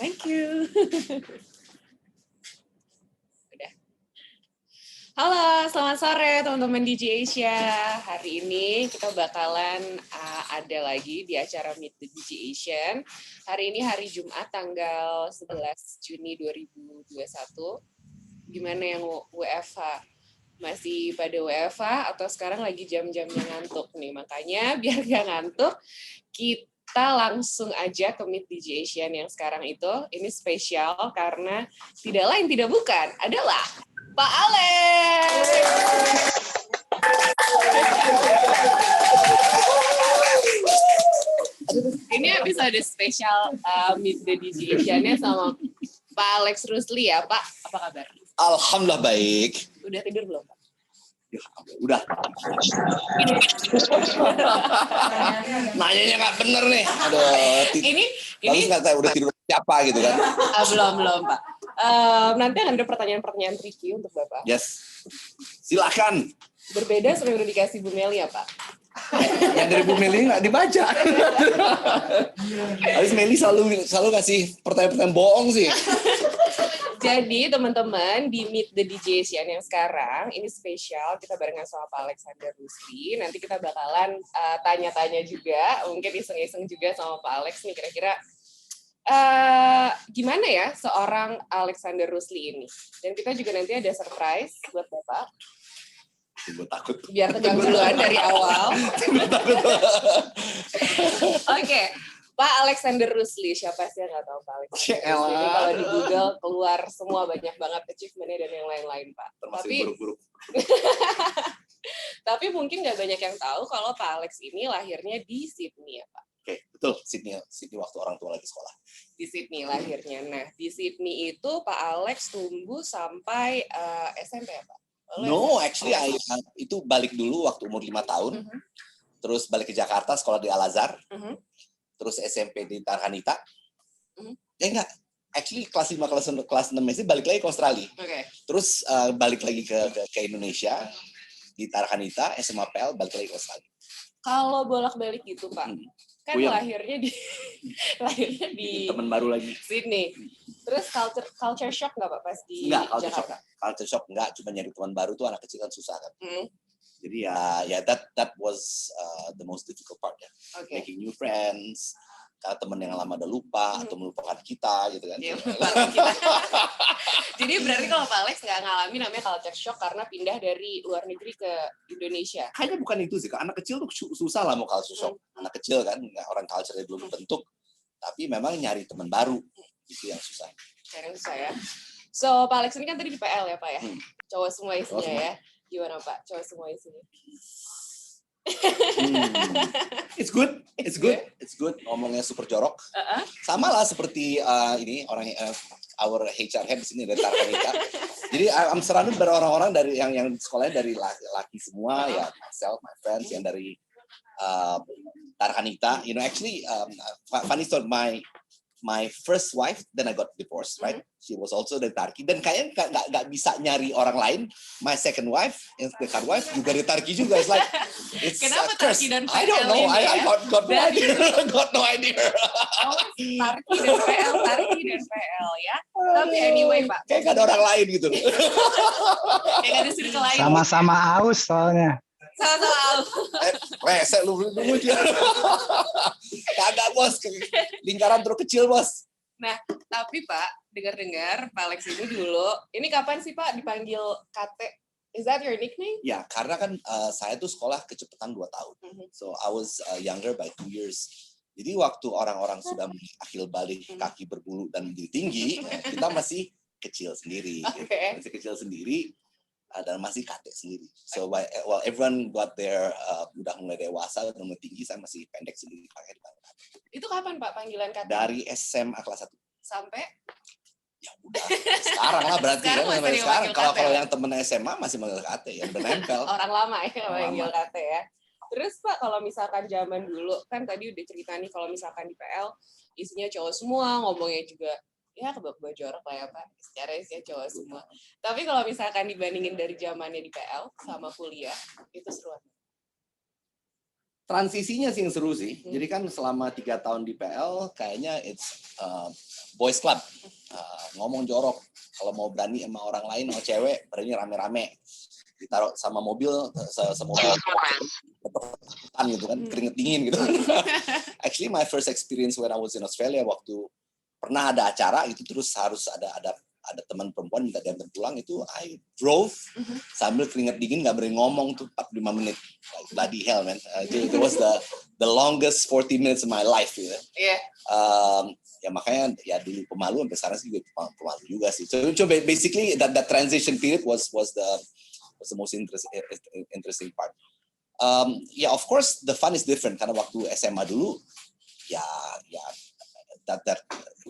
Thank you. Udah. Halo, selamat sore teman-teman DJ Asia. Hari ini kita bakalan ada lagi di acara Meet the DJ Asian. Hari ini hari Jumat tanggal 11 Juni 2021. Gimana yang WFH? Masih pada WFH atau sekarang lagi jam-jamnya ngantuk nih? Makanya biar gak ngantuk, kita langsung aja ke Meet DJ Asian yang sekarang itu. Ini spesial karena tidak lain tidak bukan adalah Pak Alex. Ini episode spesial Meet the DJ Asian-nya sama Pak Alex Rusli ya, Pak. Apa kabar? Alhamdulillah baik. Udah tidur belum, Pak? Ya, udah. Nanyanya nggak bener nih. Aduh. Ini bagus nggak tahu udah tidur siapa gitu kan? Belum, Pak. Nanti akan ada pertanyaan-pertanyaan tricky untuk Bapak. Yes. Silakan. Berbeda sama yang udah dikasih Bu Meli ya, Pak? Yang dari Bu Meli nggak dibaca. Habis Meli selalu ngasih pertanyaan-pertanyaan bohong sih. Jadi teman-teman di Meet the DJ Asian yang sekarang ini spesial, kita barengan sama Pak Alexander Rusli. Nanti kita bakalan tanya-tanya juga, mungkin iseng-iseng juga sama Pak Alex nih kira-kira gimana ya seorang Alexander Rusli ini. Dan kita juga nanti ada surprise buat Bapak. Gue takut. Biar tegang duluan dari awal. Oke. Pak Alexander Rusli, siapa sih yang nggak tahu Pak Alexander Rusli? Ini kalau di Google keluar semua banyak banget achievement-nya dan yang lain-lain, Pak. Termasuk buruk-buruk. Tapi mungkin nggak banyak yang tahu kalau Pak Alex ini lahirnya di Sydney ya, Pak. Oke, betul. Sydney waktu orang tua lagi sekolah. Di Sydney lahirnya. Nah, di Sydney itu Pak Alex tumbuh sampai SMP ya, Pak? No, actually itu balik dulu waktu umur 5 tahun. Terus balik ke Jakarta, sekolah di Al-Azhar. Terus SMP di Tarhanita. Enggak, actually kelas 5 kelas 6 SD balik lagi ke Australia. Okay. Terus balik lagi ke Indonesia di Tarhanita, SMA PL, balik lagi ke Australia. Kalau bolak-balik gitu, Pak. Kan lahirnya di teman baru lagi Sydney. Terus culture shock nggak Pak pas di Jakarta? Culture shock enggak, cuma nyari teman baru tuh anak kecil kan susah kan. Jadi ya that was the most difficult part ya. Okay. Making new friends, karena teman yang lama udah lupa atau melupakan kita gitu kan. Yeah, jadi berarti kalau Pak Alex nggak ngalamin namanya culture shock karena pindah dari luar negeri ke Indonesia. Kayaknya bukan itu sih, anak kecil tuh susah lah mau culture shock. Anak kecil kan, orang culture-nya belum bentuk, tapi memang nyari teman baru itu yang susah. Yang susah ya. So Pak Alex ini kan tadi di PL ya Pak ya, cowok semua isinya ya. Gimana Pak, cowok semua isinya? It's good. Ngomongnya super jorok. Sama lah seperti ini orang our HR head di sini dari Tarhanita. Jadi I'm surrounded by orang-orang dari yang sekolahnya dari laki semua ya, myself, my friends yang dari Tarhanita. You know, actually funny story, my first wife, then I got divorced, right? She was also dari Tarki. Dan kayaknya nggak bisa nyari orang lain. My second wife, the third wife, juga dari Tarki juga. It's like, it's kenapa Tarki dan PL? I don't know. I got no idea. Got no idea. Tarki dan PL ya. Tapi anyway Pak. Kayak nggak ada orang lain gitu. Kayak nggak ada circle lain. Sama-sama aus soalnya. Resek lu dia. Kagak bos, lingkaran terlalu kecil bos. Nah, tapi Pak, dengar-dengar Pak Alex ini dulu, ini kapan sih Pak dipanggil KT? Is that your nickname? Ya, karena kan saya tuh sekolah kecepatan 2 tahun. So I was younger by 2 years. Jadi waktu orang-orang sudah akhir balik kaki berbulu dan menjadi tinggi, kita masih kecil sendiri. Okay. Masih kecil sendiri. Dan masih KT sendiri. So while everyone got their udah mulai dewasa dan mulai tinggi, saya masih pendek sendiri pakai dipanggil KT. Itu kapan Pak panggilan KT? Dari SMA kelas 1. Sampai? Ya udah, sekarang lah berarti sekarang. Kalau yang temen SMA masih manggil KT ya, udah nempel. Orang lama ya manggil KT ya. Terus Pak kalau misalkan zaman dulu kan tadi udah cerita nih kalau misalkan di PL isinya cowok semua, ngomongnya juga ya kebak-kebak jorok lah ya Pak, secara isinya cowok semua. Tapi kalau misalkan dibandingin dari zamannya di PL sama kuliah, itu seru. Transisinya sih yang seru sih. Jadi kan selama 3 tahun di PL, kayaknya it's boys club. Ngomong jorok. Kalau mau berani sama orang lain, mau cewek, berani rame-rame. Ditaruh sama mobil, semobil gitu kan, keringet dingin gitu. Actually, my first experience when I was in Australia, waktu pernah ada acara itu terus harus ada teman perempuan minta diantar pulang, itu I drove sambil keringet dingin, nggak berani ngomong tuh 45 menit. Like, bloody hell man. It was the longest 40 minutes of my life gitu. Yeah. Ya makanya ya dulu pemalu, sampai sekarang sih juga pemalu juga sih. So basically that transition period was the most interesting part. Yeah, of course the fun is different karena waktu SMA dulu ya that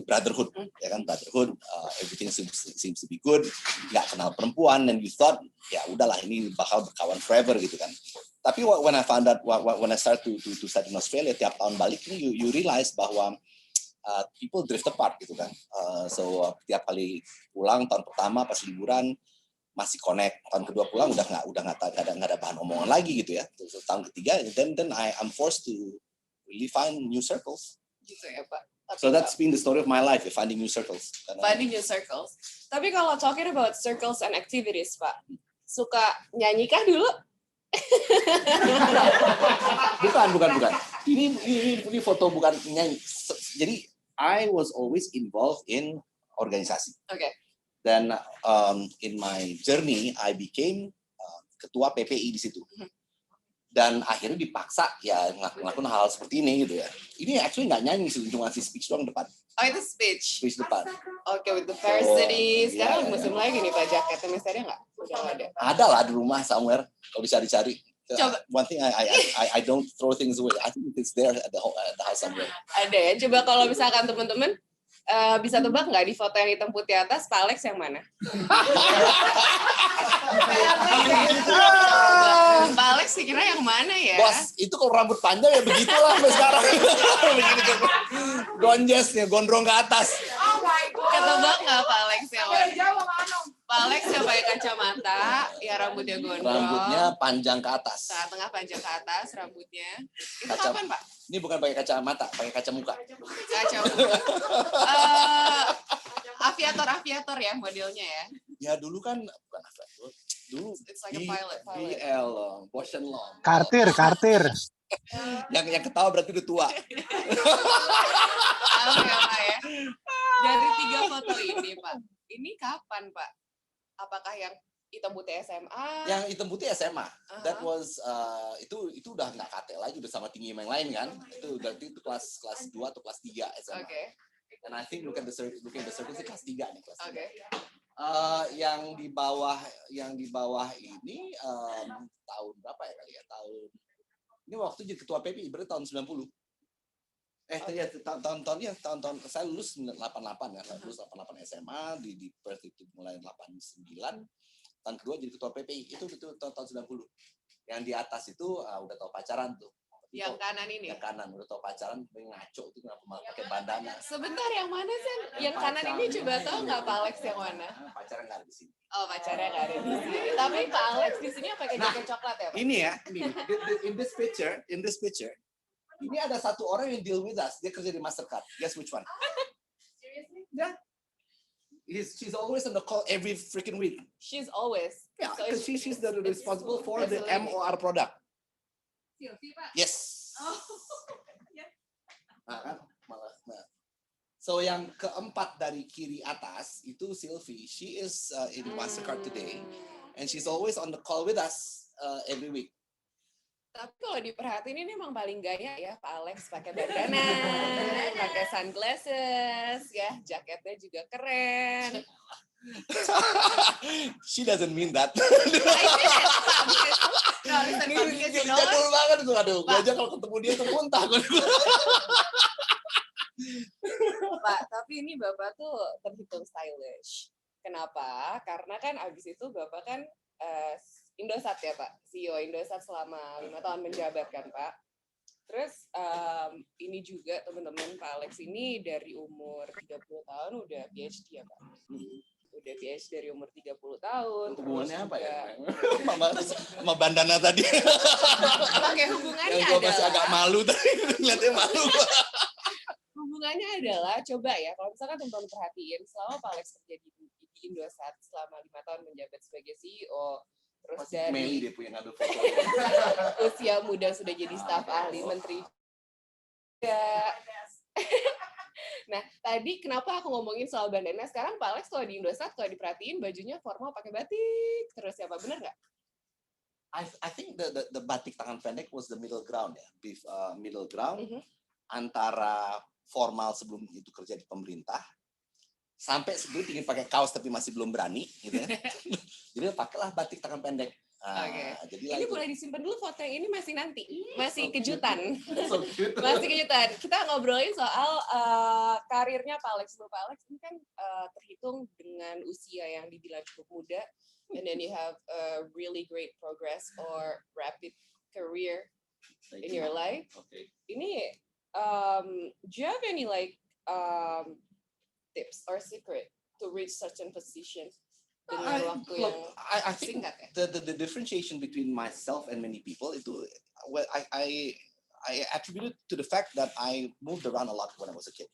brotherhood, ya kan, brotherhood, everything seems to be good, nggak kenal perempuan, and you thought ya udahlah ini bakal berkawan forever gitu kan. Tapi when I found out, when I start to study in Australia, tiap tahun balik ini you realize bahwa people drift apart gitu kan. So tiap kali pulang tahun pertama pas liburan masih connect, tahun kedua pulang udah nggak ada bahan omongan lagi gitu ya. So, tahun ketiga then I'm forced to really find new circles. Gitu ya Pak. So that's been the story of my life, finding new circles. Finding new circles. Tapi kalau talking about circles and activities, Pak, suka nyanyi kah dulu? Bukan. Ini foto bukan nyanyi. Jadi I was always involved in organisasi. Okay. Dan in my journey I became ketua PPI di situ. Dan akhirnya dipaksa ya ngelakuin hal seperti ini gitu ya. Ini actually nggak nyanyi sih, cuma ngasih speech doang depan. Oh itu speech Depan. Oke, with the varsity. Sekarang musim lagi nih Pak, jaketnya masih ada nggak? Udah nggak ada. Ada lah di rumah somewhere kalau bisa dicari. Coba. One thing I don't throw things away. I think it's there at the house somewhere. Ada ya. Coba kalau misalkan teman-teman bisa tebak nggak di foto yang hitam putih atas Pak Alex yang mana? Pak Alex kira yang mana ya? Bos, itu kalau rambut panjang ya begitulah sampai sekarang. Begini gonjesnya, gondrong ke atas. Ketebak nggak Pak Alex yang mana? Pak Alex yang pakai kacamata, ya rambutnya gondrong. Rambutnya panjang ke atas. Tengah panjang ke atas rambutnya. Itu kapan Pak? Ini bukan pakai kacamata, pakai kaca muka. Kaca muka. Aviator ya modelnya ya. Ya dulu kan bukan aviator. Dulu it's like a pilot. BL, Bosch and Long. Kartir. yang ketawa berarti udah tua. Oke, Pak ya. Dari 3 foto ini, Pak. Ini kapan, Pak? Apakah yang hitam putih SMA? Yang hitam putih SMA. That was itu udah nggak KT lagi, udah sama tinggi yang lain kan. Itu berarti itu kelas 2 atau kelas 3 SMA. Oke. And I think look at the circle itu kelas 3 nih, kelas 3. Oke. Yang di bawah ini tahun berapa ya kali ya? Ini waktu jadi ketua PPI berarti tahun 90. Tahun saya lulus 88 ya, lulus 88 SMA di Perth itu mulai 89. Tahun kedua jadi ketua PPI itu tahun 90. Yang di atas itu udah tahu pacaran tuh. Yang kanan ini. Yang kanan udah tahu pacaran, ngaco tuh kenapa malah pakai bandana. Sebentar, yang mana sih? Yang kanan ini coba tahu nggak Pak Alex yang mana? Pacaran nggak ada di sini. Oh, pacarnya nggak ada di sini. Tapi Pak Alex di sini pakai jaket coklat ya Pak? Ini ya, in this picture, ini ada satu orang yang deal with us. Dia kerja di Mastercard. Guess which one? Seriously? Yeah. She's always on the call every freaking week. She's always. Yeah, because she's the responsible for the MOR product. Sylvie, Pak? Yes. Oh. Nah. So yang keempat dari kiri atas itu Sylvie. She is in Mastercard today, and she's always on the call with us every week. Tapi kalau diperhatiin ini memang paling gaya ya Pak Alex, pakai bandana, pakai sunglasses, ya jaketnya juga keren. She doesn't mean that. Jadul banget tuh, aduh. Gue aja kalau ketemu dia tuh muntah. Pak, tapi ini Bapak tuh terhitung stylish. Kenapa? Karena kan abis itu Bapak kan Indosat ya Pak, CEO Indosat selama 5 tahun menjabat kan Pak. Terus ini juga teman-teman Pak Alex ini dari umur 30 tahun udah PhD ya Pak. udah PhD dari umur 30 tahun. Hubungannya apa ya? Sama bandana tadi. Oke, hubungannya yang gue masih agak malu tadi, ngeliatnya malu. Hubungannya adalah, coba ya, kalau misalkan teman-teman perhatiin, selama Pak Alex kerja di Indosat selama 5 tahun menjabat sebagai CEO, terus masih dari Meli dia punya ngambil foto. usia muda sudah jadi staf ahli menteri. Nah, tadi kenapa aku ngomongin soal bandana? Sekarang Pak Alex kalau di Indosat, kalau diperhatiin bajunya formal pakai batik, terus siapa bener nggak? I think the batik tangan pendek was the middle ground ya, middle ground antara formal sebelum itu kerja di pemerintah, sampai sebelum ingin pakai kaos tapi masih belum berani, gitu ya. Jadi pakailah batik tangan pendek. Jadi ini boleh disimpan dulu foto yang ini masih nanti, masih kejutan. Masih kejutan. Kita ngobrolin soal karirnya Pak Alex. Pak Alex ini kan terhitung dengan usia yang dibilang cukup muda, and then you have a really great progress or rapid career in your life. Okay. Ini, do you have any tips or secret to reach certain position? I think the differentiation between myself and many people itu, well, I attribute it to the fact that I moved around a lot when I was a kid.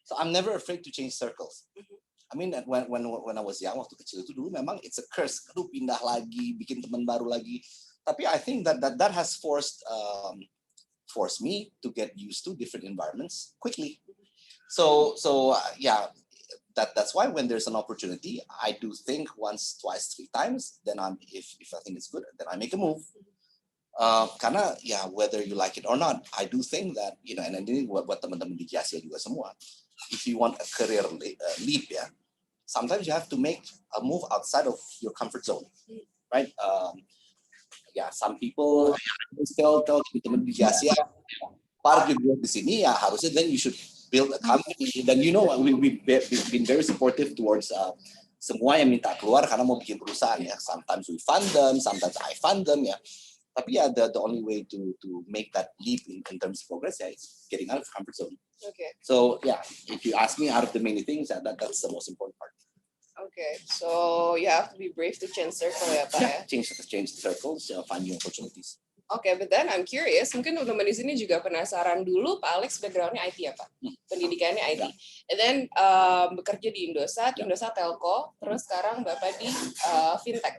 So I'm never afraid to change circles. I mean, when I was young, waktu kecil itu dulu memang it's a curse. Aduh, pindah lagi, bikin teman baru lagi. Tapi I think that has forced me to get used to different environments quickly. So yeah, that's why when there's an opportunity, I do think once, twice, 3 times. Then if I think it's good, then I make a move. Karena ya whether you like it or not, I do think that, you know, and ini buat teman-teman di Asia juga semua, if you want a career leap, ya, sometimes you have to make a move outside of your comfort zone, right? Some people still tell teman-teman di Asia, part of your growth di sini ya harusnya then you should build a company. Dan you know we've been very supportive towards semua yang minta keluar karena mau bikin perusahaan ya. Sometimes we fund them, sometimes I fund them ya. Tapi ya the only way to make that leap in terms of progress ya is getting out of comfort zone. Okay. So yeah, if you ask me out of the many things, that's the most important part. Okay, so you have to be brave to change circle ya Pak ya? Change circles, find new opportunities. Okay, but then I'm curious, mungkin teman-teman di sini juga penasaran dulu, Pak Alex background-nya IT ya Pak? Pendidikannya IT. And then bekerja di Indosat Telco, terus sekarang Bapak di Fintech.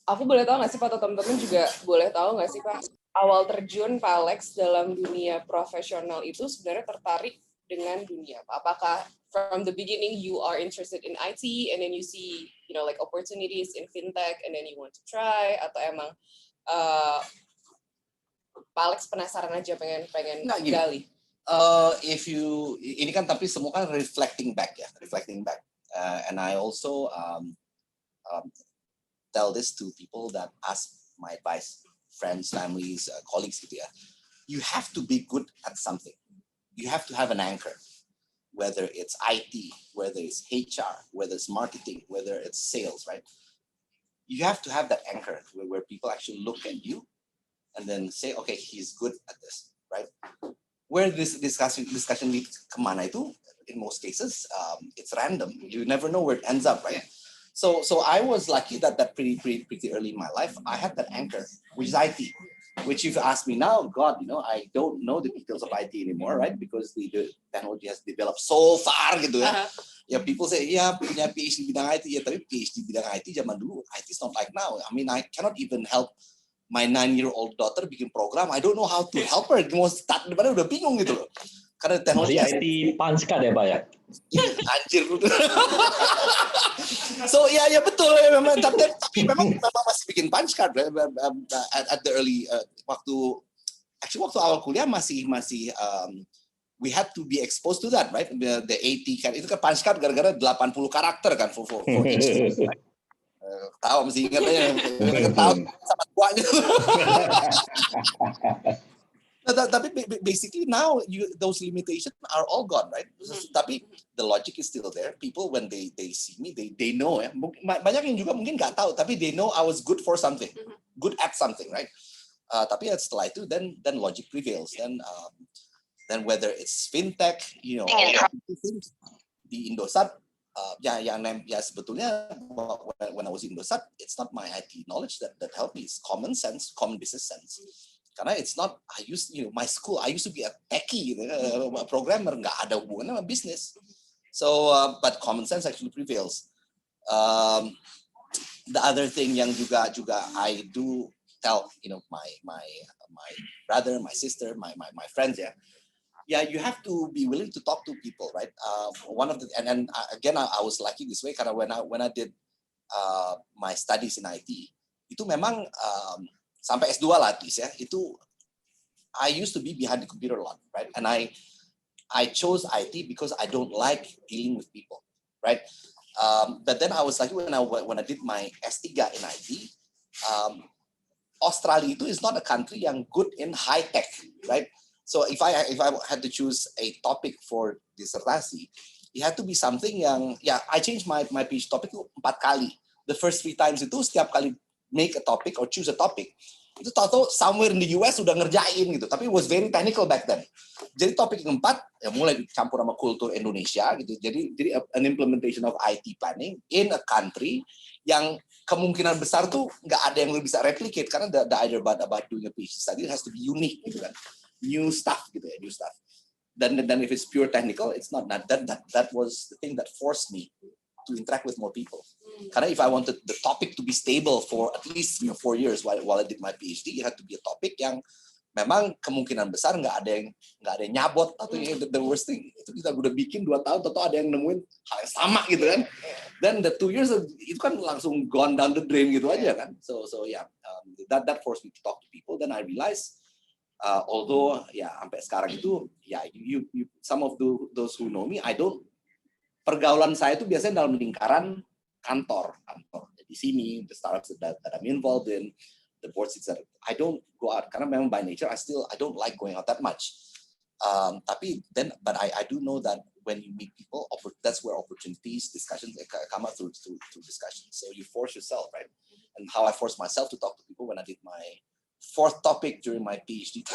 Aku boleh tahu nggak sih Pak, atau teman-teman juga boleh tahu nggak sih Pak, awal terjun Pak Alex dalam dunia profesional itu sebenarnya tertarik dengan dunia apa? Apakah from the beginning you are interested in IT and then you see, you know, like opportunities in fintech and then you want to try, atau emang Pak Alex penasaran aja pengen gali? Ini kan tapi semua kan reflecting back, and I also tell this to people that ask my advice, friends, families, colleagues gitu ya. You have to be good at something. You have to have an anchor, whether it's IT, whether it's HR, whether it's marketing, whether it's sales, right? You have to have that anchor where people actually look at you and then say, okay, he's good at this, right? Where this discussion leads kemana itu, in most cases, it's random. You never know where it ends up, right? So I was lucky that pretty early in my life, I had that anchor, which is IT. Which if you ask me now, God, you know, I don't know the details of IT anymore, right? Because the technology has developed so far, gitu ya. Ya, people say, yeah, punya PhD bidang IT, ya, tapi PhD bidang IT zaman dulu, IT is not like now. I mean, I cannot even help my 9-year-old daughter bikin program. I don't know how to help her. Mau start depannya udah bingung gitu loh. Karena teknologi IT punchcard ya, Pak ya? Anjir. So ya betul ya memang, tapi memang masih bikin punch card at the early waktu awal kuliah masih we had to be exposed to that, right? The 80 kan itu kan punch card gara-gara 80 karakter kan for each. Tahu mesti ingat aja, tahu sama tuanya. Tapi basically now those limitations are all gone, right? Tapi the logic is still there. People when they see me, they know ya. Banyak yang juga mungkin nggak tahu, tapi they know I was good for something, good at something, right? Tapi setelah itu then logic prevails. Then whether it's fintech, you know, di Indosat ya sebetulnya when I was in Indosat, it's not my IT knowledge that helped me. It's common sense, common business sense. Karena it's not, my school, I used to be a techie, a programmer, nggak ada hubungannya sama bisnis. So, but common sense actually prevails. The other thing yang juga I do tell, my brother, my sister, my friends, you have to be willing to talk to people, right? One of the and again I was lucky this way karena when I did my studies in IT, itu memang sampai S2 lah at least ya, itu I used to be behind the computer a lot, right? And I chose IT because I don't like dealing with people, right? But then I was lucky when I did my S3 in IT. Australia itu is not a country yang good in high tech, right? So if I had to choose a topic for disertasi, it had to be something yang I changed my PhD topic itu 4 kali. The first 3 times itu setiap kali make a topic or choose a topic, itu tahu somewhere in the US sudah ngerjain gitu. Tapi it was very technical back then. Jadi topik yang 4 mulai dicampur sama kultur Indonesia gitu. Jadi an implementation of IT planning in a country yang kemungkinan besar tuh nggak ada yang bisa replicate karena the idea about doing a PhD study, it has to be unique gitu kan. New stuff gitu ya, new stuff. Dan if it's pure technical, it's not that was the thing that forced me to interact with more people. Karena if I wanted the topic to be stable for at least 4 years while I did my PhD, it had to be a topic yang memang kemungkinan besar nggak ada yang nyabot atau the worst thing itu kita udah bikin 2 tahun atau ada yang nemuin hal yang sama gitu kan. Then the 2 years itu kan langsung gone down the drain gitu aja kan. So that forced me to talk to people. Then I realized although sampai sekarang itu you some of those who know me, pergaulan saya itu biasanya dalam lingkaran kantor di sini, the startups that I'm involved in, the board seats that I don't go out karena memang by nature I don't like going out that much. But I do know that when you meet people, that's where opportunities, discussions come up through discussions. So you force yourself, right? And how I forced myself to talk to people when I did my 4th topic during my PhD.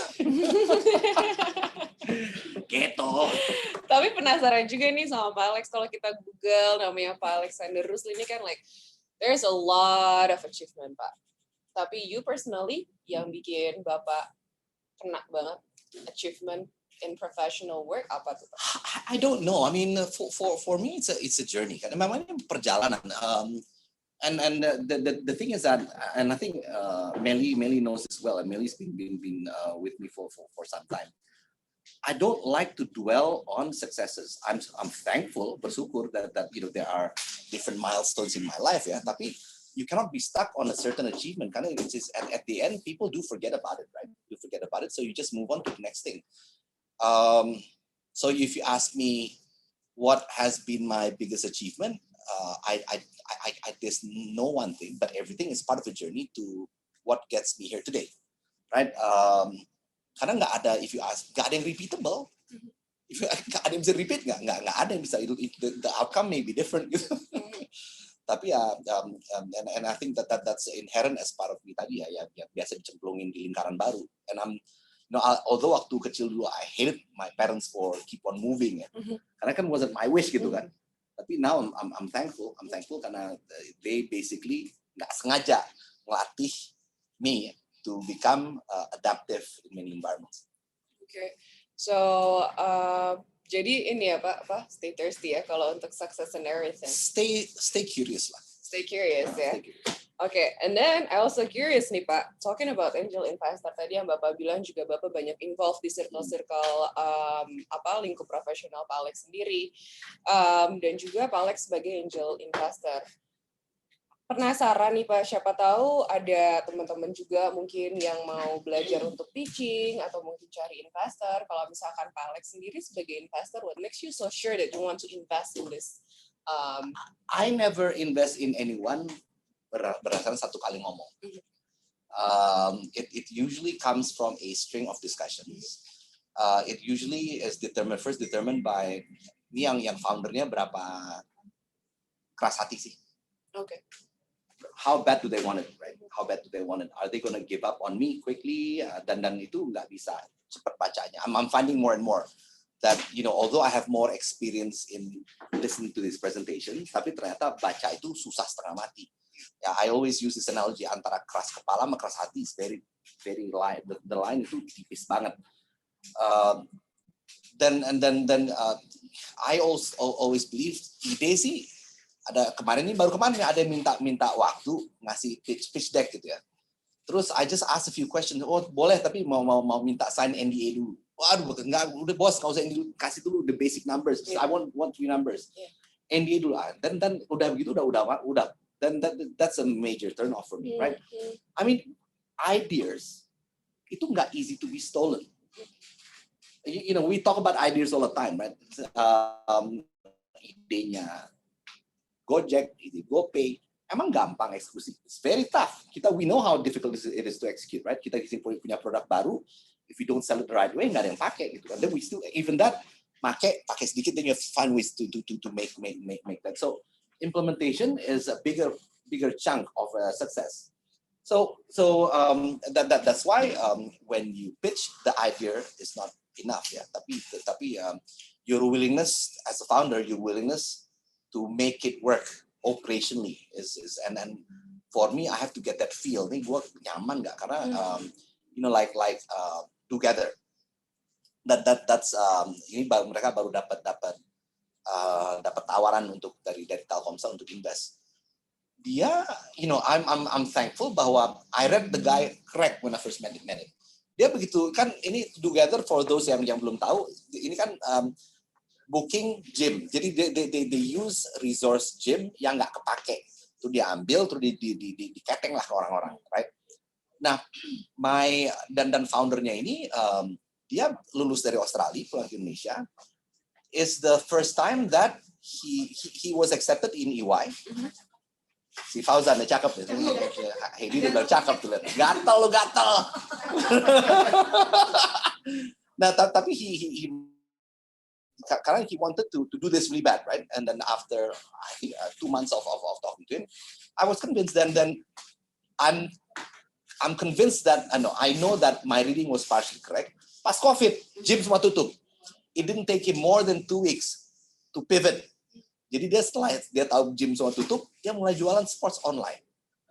Gitu. Tapi penasaran juga nih sama Pak Alex, kalau kita Google namanya Pak Alexander Rusli ini kan there's a lot of achievement, Pak. Tapi you personally yang bikin Bapak kena banget achievement in professional work apa tuh, Pak? I don't know. I mean, for me it's a journey. Karena memang ini perjalanan. And the thing is that, and I think Melly knows this well, and Melly's been with me for some time. I don't like to dwell on successes. I'm thankful, bersyukur that there are different milestones in my life, ya. Tapi you cannot be stuck on a certain achievement. Karena it is at the end people do forget about it, right? You forget about it, so you just move on to the next thing. So if you ask me what has been my biggest achievement, there's no one thing, but everything is part of a journey to what gets me here today, right? Karena nggak ada, if you ask, nggak ada yang repeatable. If nggak ada yang bisa repeat, nggak ada yang bisa. The outcome may be different, gitu. Tapi and I think that's inherent as part of me tadi ya biasa dicemplungin di lingkaran baru. And although waktu kecil dulu I hated my parents for keep on moving ya, karena kan wasn't my wish gitu kan. Tapi now I'm thankful karena they basically nggak sengaja melatih me to become adaptive in many environments. Okay, so jadi ini ya Pak, stay thirsty ya kalau untuk success and everything. Stay curious lah. Stay curious ya. Stay curious. Okay, and then I also curious nih Pak, talking about angel investor tadi yang Bapak bilang juga Bapak banyak involved di circle-circle lingkup profesional Pak Alex sendiri, dan juga Pak Alex sebagai angel investor. Penasaran nih Pak, siapa tahu ada teman-teman juga mungkin yang mau belajar untuk pitching atau mungkin cari investor. Kalau misalkan Pak Alex sendiri sebagai investor, what makes you so sure that you want to invest in this? I never invest in anyone berdasarkan satu kali ngomong. It usually comes from a string of discussions. It usually is determined by ini yang foundernya berapa keras hati sih. Okay. How bad do they want it, right? How bad do they want it? Are they going to give up on me quickly? Dan itu nggak bisa cepat bacanya. I'm finding more and more. that although I have more experience in listening to this presentation, tapi ternyata baca itu susah setengah mati. Ya, I always use this analogy antara keras kepala sama keras hati is very line. The line itu tipis banget. Then I also always believe ide sih ada baru kemarin ada yang minta waktu ngasih pitch deck gitu ya. Terus I just ask a few questions. Oh boleh tapi mau minta sign NDA dulu. Waduh enggak udah bos nggak usah NDA, kasih dulu the basic numbers. I want 3 numbers. NDA dulu. Dan udah begitu udah. Then that's a major turn off for me, right? I mean ideas itu nggak easy to be stolen. We talk about ideas all the time, right? Idenya Gojek, ide GoPay, emang gampang eksekusi. It's very tough. We know how difficult it is to execute, right? Kita punya produk baru, if we don't sell it the right way, nggak ada yang pakai gitu. And then we still, even that, pakai sedikit, then you have to find ways to make that. So implementation is a bigger chunk of success. So that's why when you pitch, the idea is not enough ya. Tapi your willingness as a founder, your willingness to make it work operationally is and for me I have to get that feel. Nih gue nyaman nggak karena like together. That's ini mereka baru dapat tawaran untuk dari Telkomsel untuk invest. Dia, I'm thankful bahwa I read the guy correct when I first met him. Dia begitu kan ini together for those yang belum tahu ini kan booking gym. Jadi they use resource gym yang nggak kepake. Itu diambil terus diketeng lah ke orang-orang, right? Nah, dan foundernya ini dia lulus dari Australia pulang ke Indonesia. It's the first time that he was accepted in EY. Si Fauzan udah cakep ya. Heidi udah cakep tuh lihat. Gatel. Nah, tapi karena he wanted to do this really bad, right? And then after I think 2 months of talking to him, I was convinced. Then I'm convinced that I know that my reading was partially correct. Pas COVID, gym semua tutup. It didn't take him more than 2 weeks to pivot. Jadi dia setelah dia tahu gym semua tutup, dia mulai jualan sports online.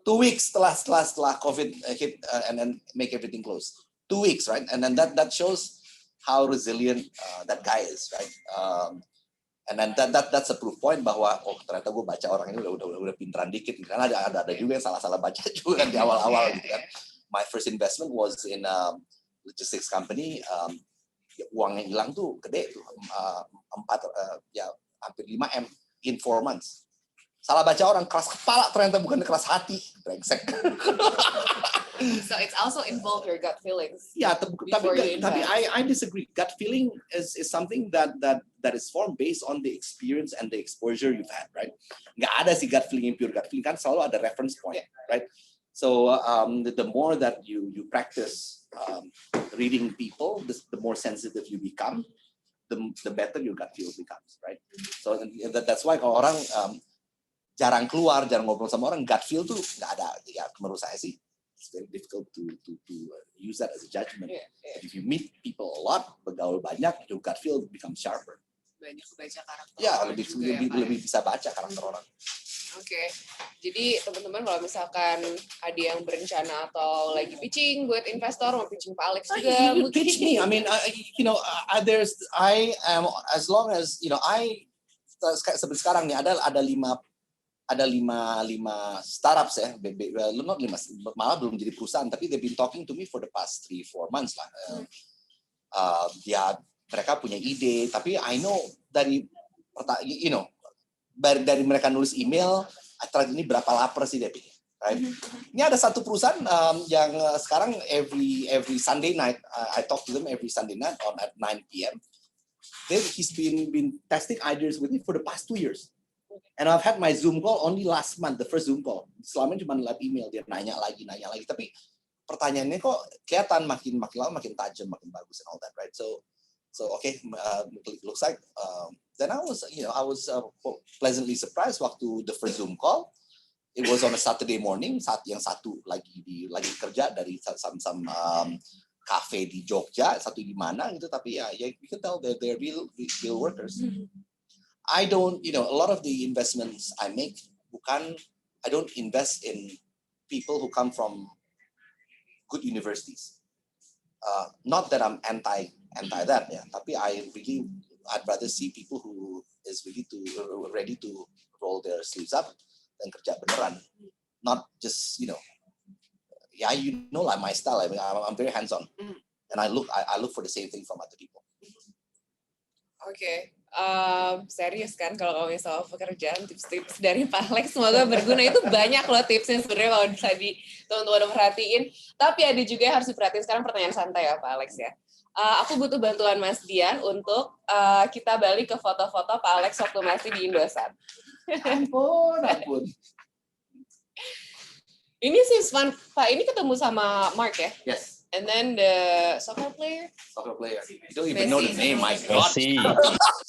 2 weeks setelah COVID hit and then make everything close. 2 weeks, right? And then that shows how resilient that guy is, right? And then that's a proof point bahwa ternyata gue baca orang ini udah pinteran dikit. Karena ada juga yang salah baca juga kan di awal-awal gitu kan. My first investment was in logistics company. Uang yang hilang tuh gede tuh, hampir 5M in 4 months. Salah baca orang, keras kepala ternyata bukan keras hati, brengsek. So it's also involve your gut feelings. Yeah, tapi I disagree. Gut feeling is something that is formed based on the experience and the exposure you've had, right? Nggak ada sih gut feeling yang pure gut feeling, kan selalu ada reference point, right? So the more that you practice reading people, the more sensitive you become, the better your gut feel becomes, right? So that's why kalau orang jarang keluar, jarang ngobrol sama orang, gut feel tuh nggak ada. Ya menurut saya sih, it's very difficult to use that as a judgment. Yeah. But if you meet people a lot, bergaul banyak, your gut feel becomes sharper. Banyak baca karakter. Ya, lebih bisa baca karakter orang. Oke. Jadi teman-teman kalau misalkan ada yang berencana atau lagi pitching buat investor, mau pitching Pak Alex juga. You pitch me. I mean, I am as long as seperti sekarang nih ada 5 startups ya, not 5, malah belum jadi perusahaan, tapi they've been talking to me for the past 3-4 months lah. Mereka punya ide, tapi I know dari mereka nulis email, ini berapa lapar sih dia pikir, right? Ini ada satu perusahaan yang sekarang every Sunday night, I talk to them every Sunday night at 9 p.m. He's been testing ideas with me for the past 2 years. And I've had my Zoom call only last month, the first Zoom call. Selama cuma lewat email, dia nanya lagi. Tapi pertanyaannya kok kelihatan makin lama makin tajam, makin bagus and all that, right? So okay, it looks like. Then I was pleasantly surprised waktu the first Zoom call. It was on a Saturday morning, saat yang satu lagi kerja dari some cafe di Jogja, satu di mana gitu, tapi ya you can tell they're real workers. I don't, a lot of the investments I make I don't invest in people who come from good universities. Not that I'm anti that, ya, tapi I'd rather see people who is ready to roll their sleeves up dan kerja beneran, not just like my style. I mean, I'm very hands-on, and I look for the same thing from other people. Oke. Serius kan kalau ngomongin soal pekerjaan, tips-tips dari Pak Alex semoga berguna. Itu banyak loh tipsnya sebenarnya kalau tadi teman-teman perhatiin. Tapi ada juga yang harus diperhatiin. Sekarang pertanyaan santai ya Pak Alex ya. Aku butuh bantuan Mas Dian untuk kita balik ke foto-foto Pak Alex waktu masih di Indosat. Ampun. Ini sih fun. Pak, ini ketemu sama Mark ya? Yes. And then the soccer player. You don't even know the name, my God.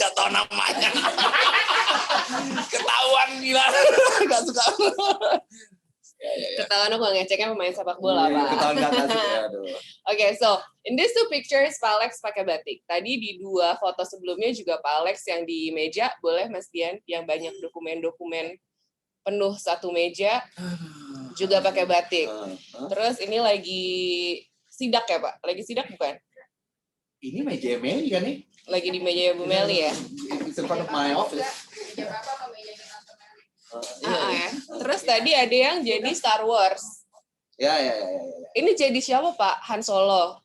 Gak tau namanya. Ketahuan gila. Gak suka. Ketahuan aku ngeceknya pemain sepak bola, Pak. Ketahuan gak suka. Oke, so in these two pictures, Pak Alex pakai batik. Tadi di dua foto sebelumnya juga Pak Alex yang di meja, boleh Mas Dian, yang banyak dokumen-dokumen penuh satu meja, juga pakai batik. Terus ini lagi sidak ya Pak? Lagi sidak bukan? Ini meja Meli kan nih? Lagi di meja Bu Meli ya? It's in front of my office. Ya. Terus tadi ada yang jadi Star Wars. Ya. Ini jadi siapa Pak? Han Solo.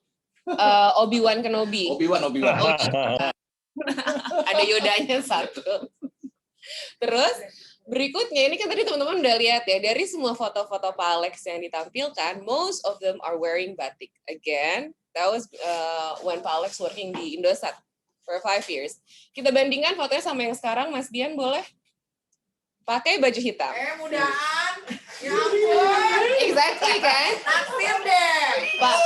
Obi-Wan Kenobi. Obi-Wan. Ada Yodanya satu. Terus berikutnya, ini kan tadi teman-teman udah lihat ya, dari semua foto-foto Pak Alex yang ditampilkan, most of them are wearing batik. Again, that was when Pak Alex working di Indosat for 5 years. Kita bandingkan fotonya sama yang sekarang, Mas Dian boleh? Pakai baju hitam. Mudahan. Ya ampun. Exactly kan? Naksir deh. Pak.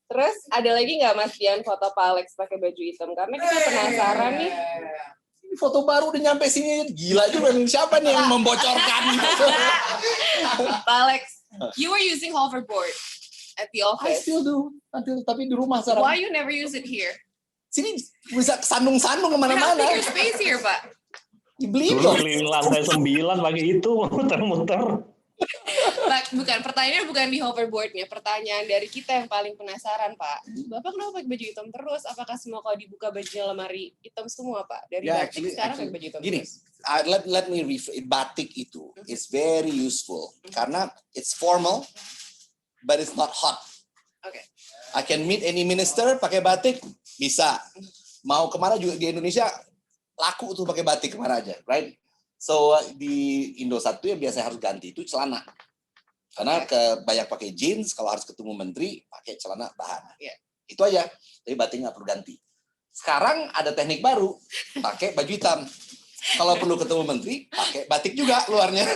Terus ada lagi nggak Mas Dian foto Pak Alex pakai baju hitam? Karena kita penasaran nih. Foto baru udah nyampe sini, gila juga nih, siapa nih yang membocorkan? Pak Alex, you were using hoverboard at the I office. still do, tapi di rumah sekarang. Why you never use it here? Sini bisa sandung-sandung We have kemana-mana. bigger space here, Pak. Dibeli Dulu dong. keliling lantai 9 pakai itu muter-muter. Pak, pertanyaannya bukan di hoverboardnya. Pertanyaan dari kita yang paling penasaran, Pak. Bapak kenapa pakai baju hitam terus? Apakah semua kalau dibuka bajunya lemari hitam semua, Pak? Dari batik sekarang pakai baju hitam gini, terus. let me rephrase. Batik itu is very useful karena it's formal, but it's not hot. Oke. I can meet any minister pakai batik, bisa. Mau kemana juga di Indonesia laku tuh pakai batik kemana aja, right? So di Indosat tuh yang biasanya harus ganti itu celana. Karena banyak pakai jeans, kalau harus ketemu menteri pakai celana bahan. Yeah. Itu aja. Tapi batik nggak perlu ganti. Sekarang ada teknik baru, pakai baju hitam. Kalau perlu ketemu menteri, pakai batik juga luarnya.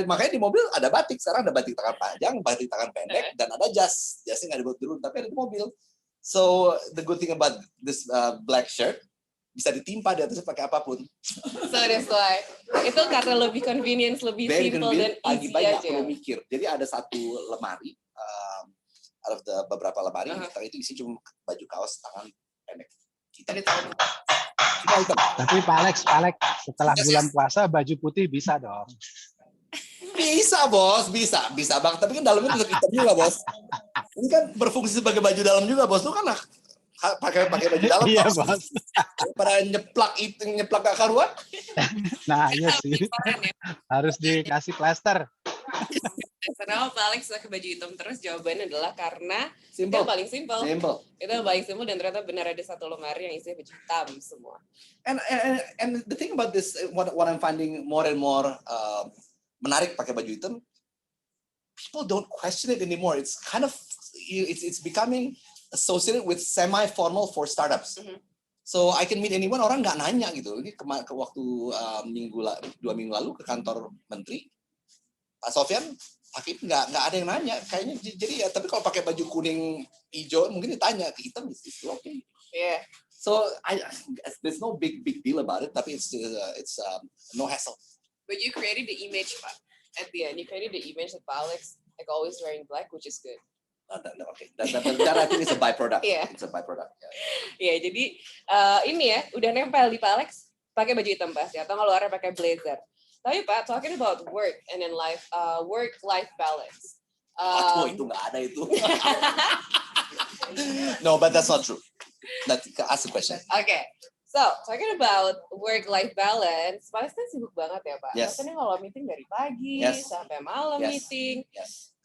Makanya di mobil ada batik. Sekarang ada batik tangan panjang, batik tangan pendek, dan ada jas. Jasnya nggak dibuat turun, tapi ada di mobil. So the good thing about this black shirt, bisa ditimpa di atasnya pakai apapun. So that's why. Itu karena lebih convenience, lebih Very simple convenient, dan easy pagi-pagi nggak aja. perlu mikir. Jadi ada satu lemari, out of the beberapa lemari, itu isi cuma baju kaos tangan pendek. Ada tahu. Cuma hitam. Tapi Pak Alex, setelah bulan puasa baju putih bisa dong. Bisa bos, bisa bang. Tapi kan dalamnya tetap hitam juga bos. Ini kan berfungsi sebagai baju dalam juga bos. Lu kan pakai baju dalam. Iya bos. Pada nyeplak gak karuan. Nah iya sih. Harus dikasih plaster. Kenapa Pak Alex pakai baju hitam terus? Jawabannya adalah karena Simple. itu paling simple. Simple. Itu yang paling simple dan ternyata benar ada satu lemari yang isinya baju hitam semua. And the thing about this, what I'm finding more and more menarik pakai baju hitam, people don't question it anymore. It's kind of it's becoming associated with semi-formal for startups. Mm-hmm. So I can meet anyone, orang nggak nanya gitu. Ini ke waktu 2 minggu lalu ke kantor menteri, Pak Sofyan pakai nggak ada yang nanya. Kayaknya jadi ya. Tapi kalau pakai baju kuning hijau mungkin ditanya, hitam is still okay. Yeah. So there's no big deal about it. Tapi it's no hassle. But you created the image, Pak. At the end, you created the image that Pak Alex like always wearing black, which is good. Okay. That I think is a byproduct. Yeah. It's a byproduct. Ya, jadi ini ya udah nempel di Pak Alex pakai baju hitam pasti atau kalau luarnya pakai blazer. Tapi Pak, talking about work and then work-life balance. Aduh, itu nggak ada itu. No, but that's not true. Ask the question. Okay. So, talking about work-life balance, Pak Alex kan sibuk banget ya Pak. Yes. Maksudnya kalau meeting dari pagi sampai malam meeting. Yes.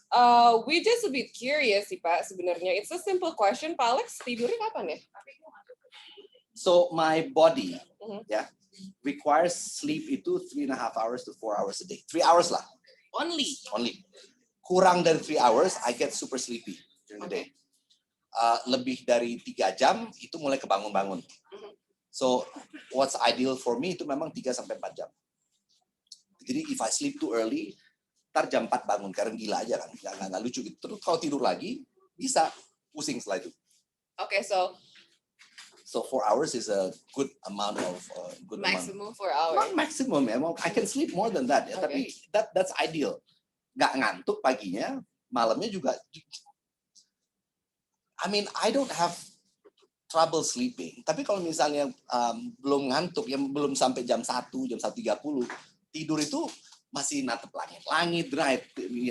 We just a bit curious sih Pak sebenarnya. It's a simple question. Pak Alex tidurnya kapan ya? So my body, requires sleep itu 3.5 hours to 4 hours a day. 3 hours lah. Only. Kurang dari 3 hours, I get super sleepy during the day. Lebih dari 3 jam itu mulai kebangun-bangun. So what's ideal for me itu memang 3 sampai 4 jam. Jadi if I sleep too early, ntar jam 4 bangun karena gila aja kan, nggak lucu gitu. Terus kalau tidur lagi bisa pusing setelah itu. Okay, so 4 hours is a good amount of maximum 4 hours. Not maximum, I can sleep more than that. Ya. Okay. Tapi that's ideal. Nggak ngantuk paginya, malamnya juga. I mean, I don't have trouble sleeping. Tapi kalau misalnya belum ngantuk, yang belum sampai jam 1, jam 1.30, tidur itu masih natep langit-langit, right?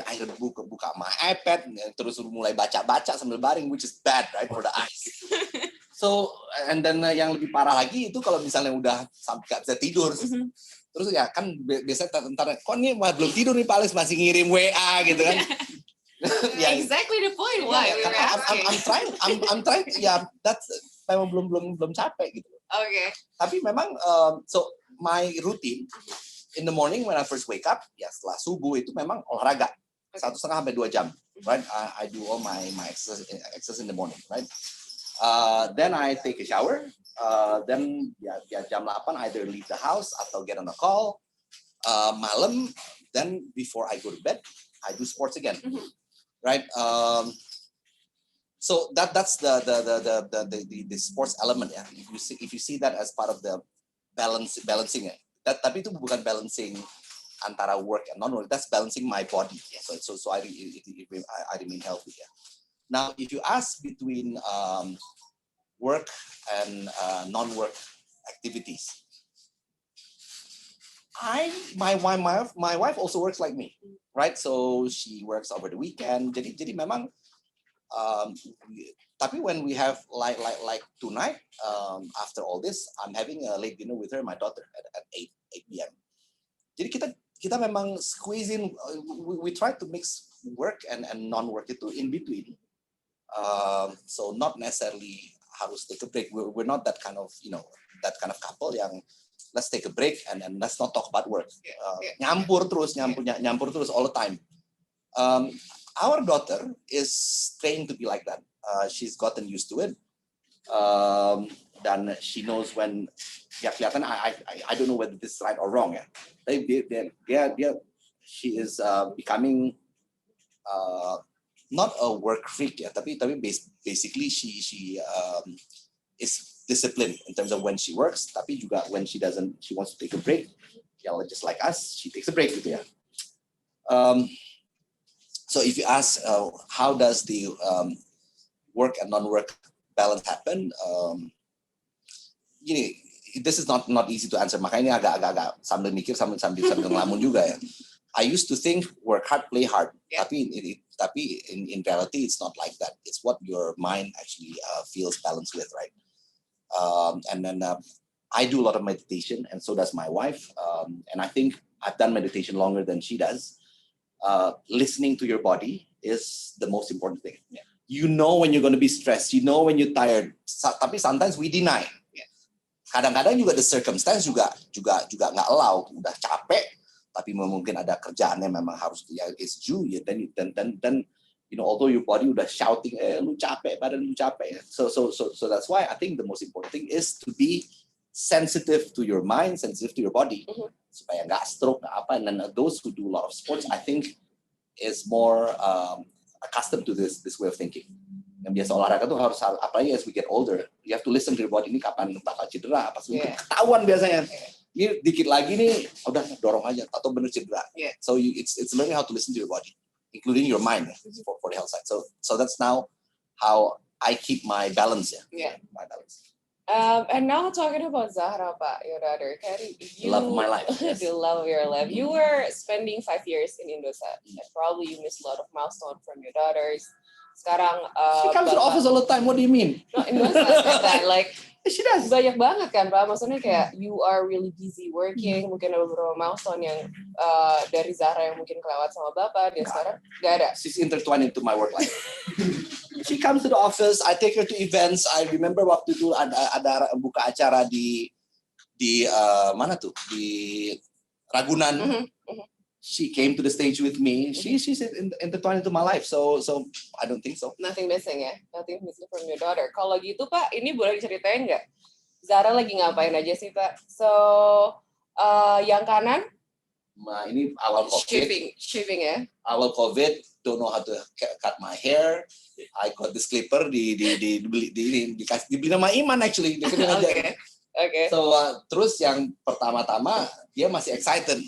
Akhirnya buka my iPad, terus mulai baca-baca sambil baring, which is bad, right, for the eyes. So, and then yang lebih parah lagi itu kalau misalnya udah sampai nggak bisa tidur, terus ya kan biasanya tentara, kok nih belum tidur nih Pak Alex masih ngirim WA gitu kan? Exactly the point. Why we were asking. I'm trying, ya, that's memang belum capek gitu. Okay. Tapi memang, so my routine in the morning when I first wake up, ya setelah subuh itu memang olahraga 1,5 sampai 2 jam, right? I do all my exercise in the morning, right? Then I take a shower. Then ya jam 8 either leave the house atau get on a call. Malam, then before I go to bed, I do sports again, right? So that's the sports element ya. If you see that as part of the balancing it. Tapi itu bukan balancing antara work and non-work. That's balancing my body. So I remain healthy. Yeah. Now, if you ask between work and non-work activities, my wife also works like me, right? So she works over the weekend. Jadi memang. Tapi when we have like tonight, after all this, I'm having a late dinner with her and my daughter at 8 p.m. Jadi kita memang squeeze in. We try to mix work and non-work itu in between. So not necessarily harus take a break. We're not that kind of couple yang let's take a break and let's not talk about work. Nyampur terus all the time. Our daughter is trained to be like that. She's gotten used to it. Dan she knows when, ya kelihatan, I don't know whether this is right or wrong ya. She is becoming not a work freak ya, tapi basically she is disciplined in terms of when she works, tapi juga when she wants to take a break, ya just like us, she takes a break gitu ya. So if you ask how does the work and non-work balance happen, this is not easy to answer. Makanya ini agak sambil mikir sambil ngelamun juga ya. I used to think work hard, play hard. Tapi in reality it's not like that. It's what your mind actually feels balanced with, right? And then I do a lot of meditation, and so does my wife. And I think I've done meditation longer than she does. Listening to your body is the most important thing. Yeah. You know when you're going to be stressed. You know when you're tired. Tapi sometimes we deny. Yeah. Kadang-kadang juga the circumstance juga nggak allow. Udah capek, tapi mungkin ada kerjaan yang memang harus it's due. Ya. Dan although your body udah shouting, lu capek, badan lu capek. So that's why I think the most important thing is to be sensitive to your mind, sensitive to your body, supaya nggak stroke, nggak apa. And then those who do a lot of sports, I think, is more accustomed to this way of thinking. Yang biasa olahraga tuh harus, apalagi as we get older, you have to listen to your body. Ini kapan bakal cedera, apa sih? Ketahuan biasanya. Ini dikit lagi nih, udah dorong aja, atau bener cedera. So it's learning how to listen to your body. including your mind for the health side. So that's now how I keep my balance. Yeah. My balance. And now talking about Zahra, Pak, your daughter, can you Love of my life. Yes. The love of your life. You were spending 5 years in Indosat, and probably you missed a lot of milestone from your daughters. Sekarang, She comes to the office all the time. What do you mean? No, Indosat kan, like She does. banyak banget kan, Pak. Maksudnya kayak you are really busy working. Mungkin ada beberapa milestone yang dari Zahra yang mungkin kelewat sama Bapak. Dan sekarang nggak ada. She's intertwined into my work life. She comes to the office. I take her to events. I remember waktu itu ada buka acara di mana tuh, di Ragunan. She came to the stage with me. She's intertwined into my life. So I don't think so. Nothing missing ya, nothing missing from your daughter. Kalau gitu Pak, ini boleh diceritain nggak? Zahra lagi ngapain aja sih Pak? So yang kanan? Nah, ini awal COVID. Shaving ya. Awal COVID, don't know how to cut my hair. I got this clipper dibeli nama Iman actually. Okay. So terus yang pertama-tama dia masih excited.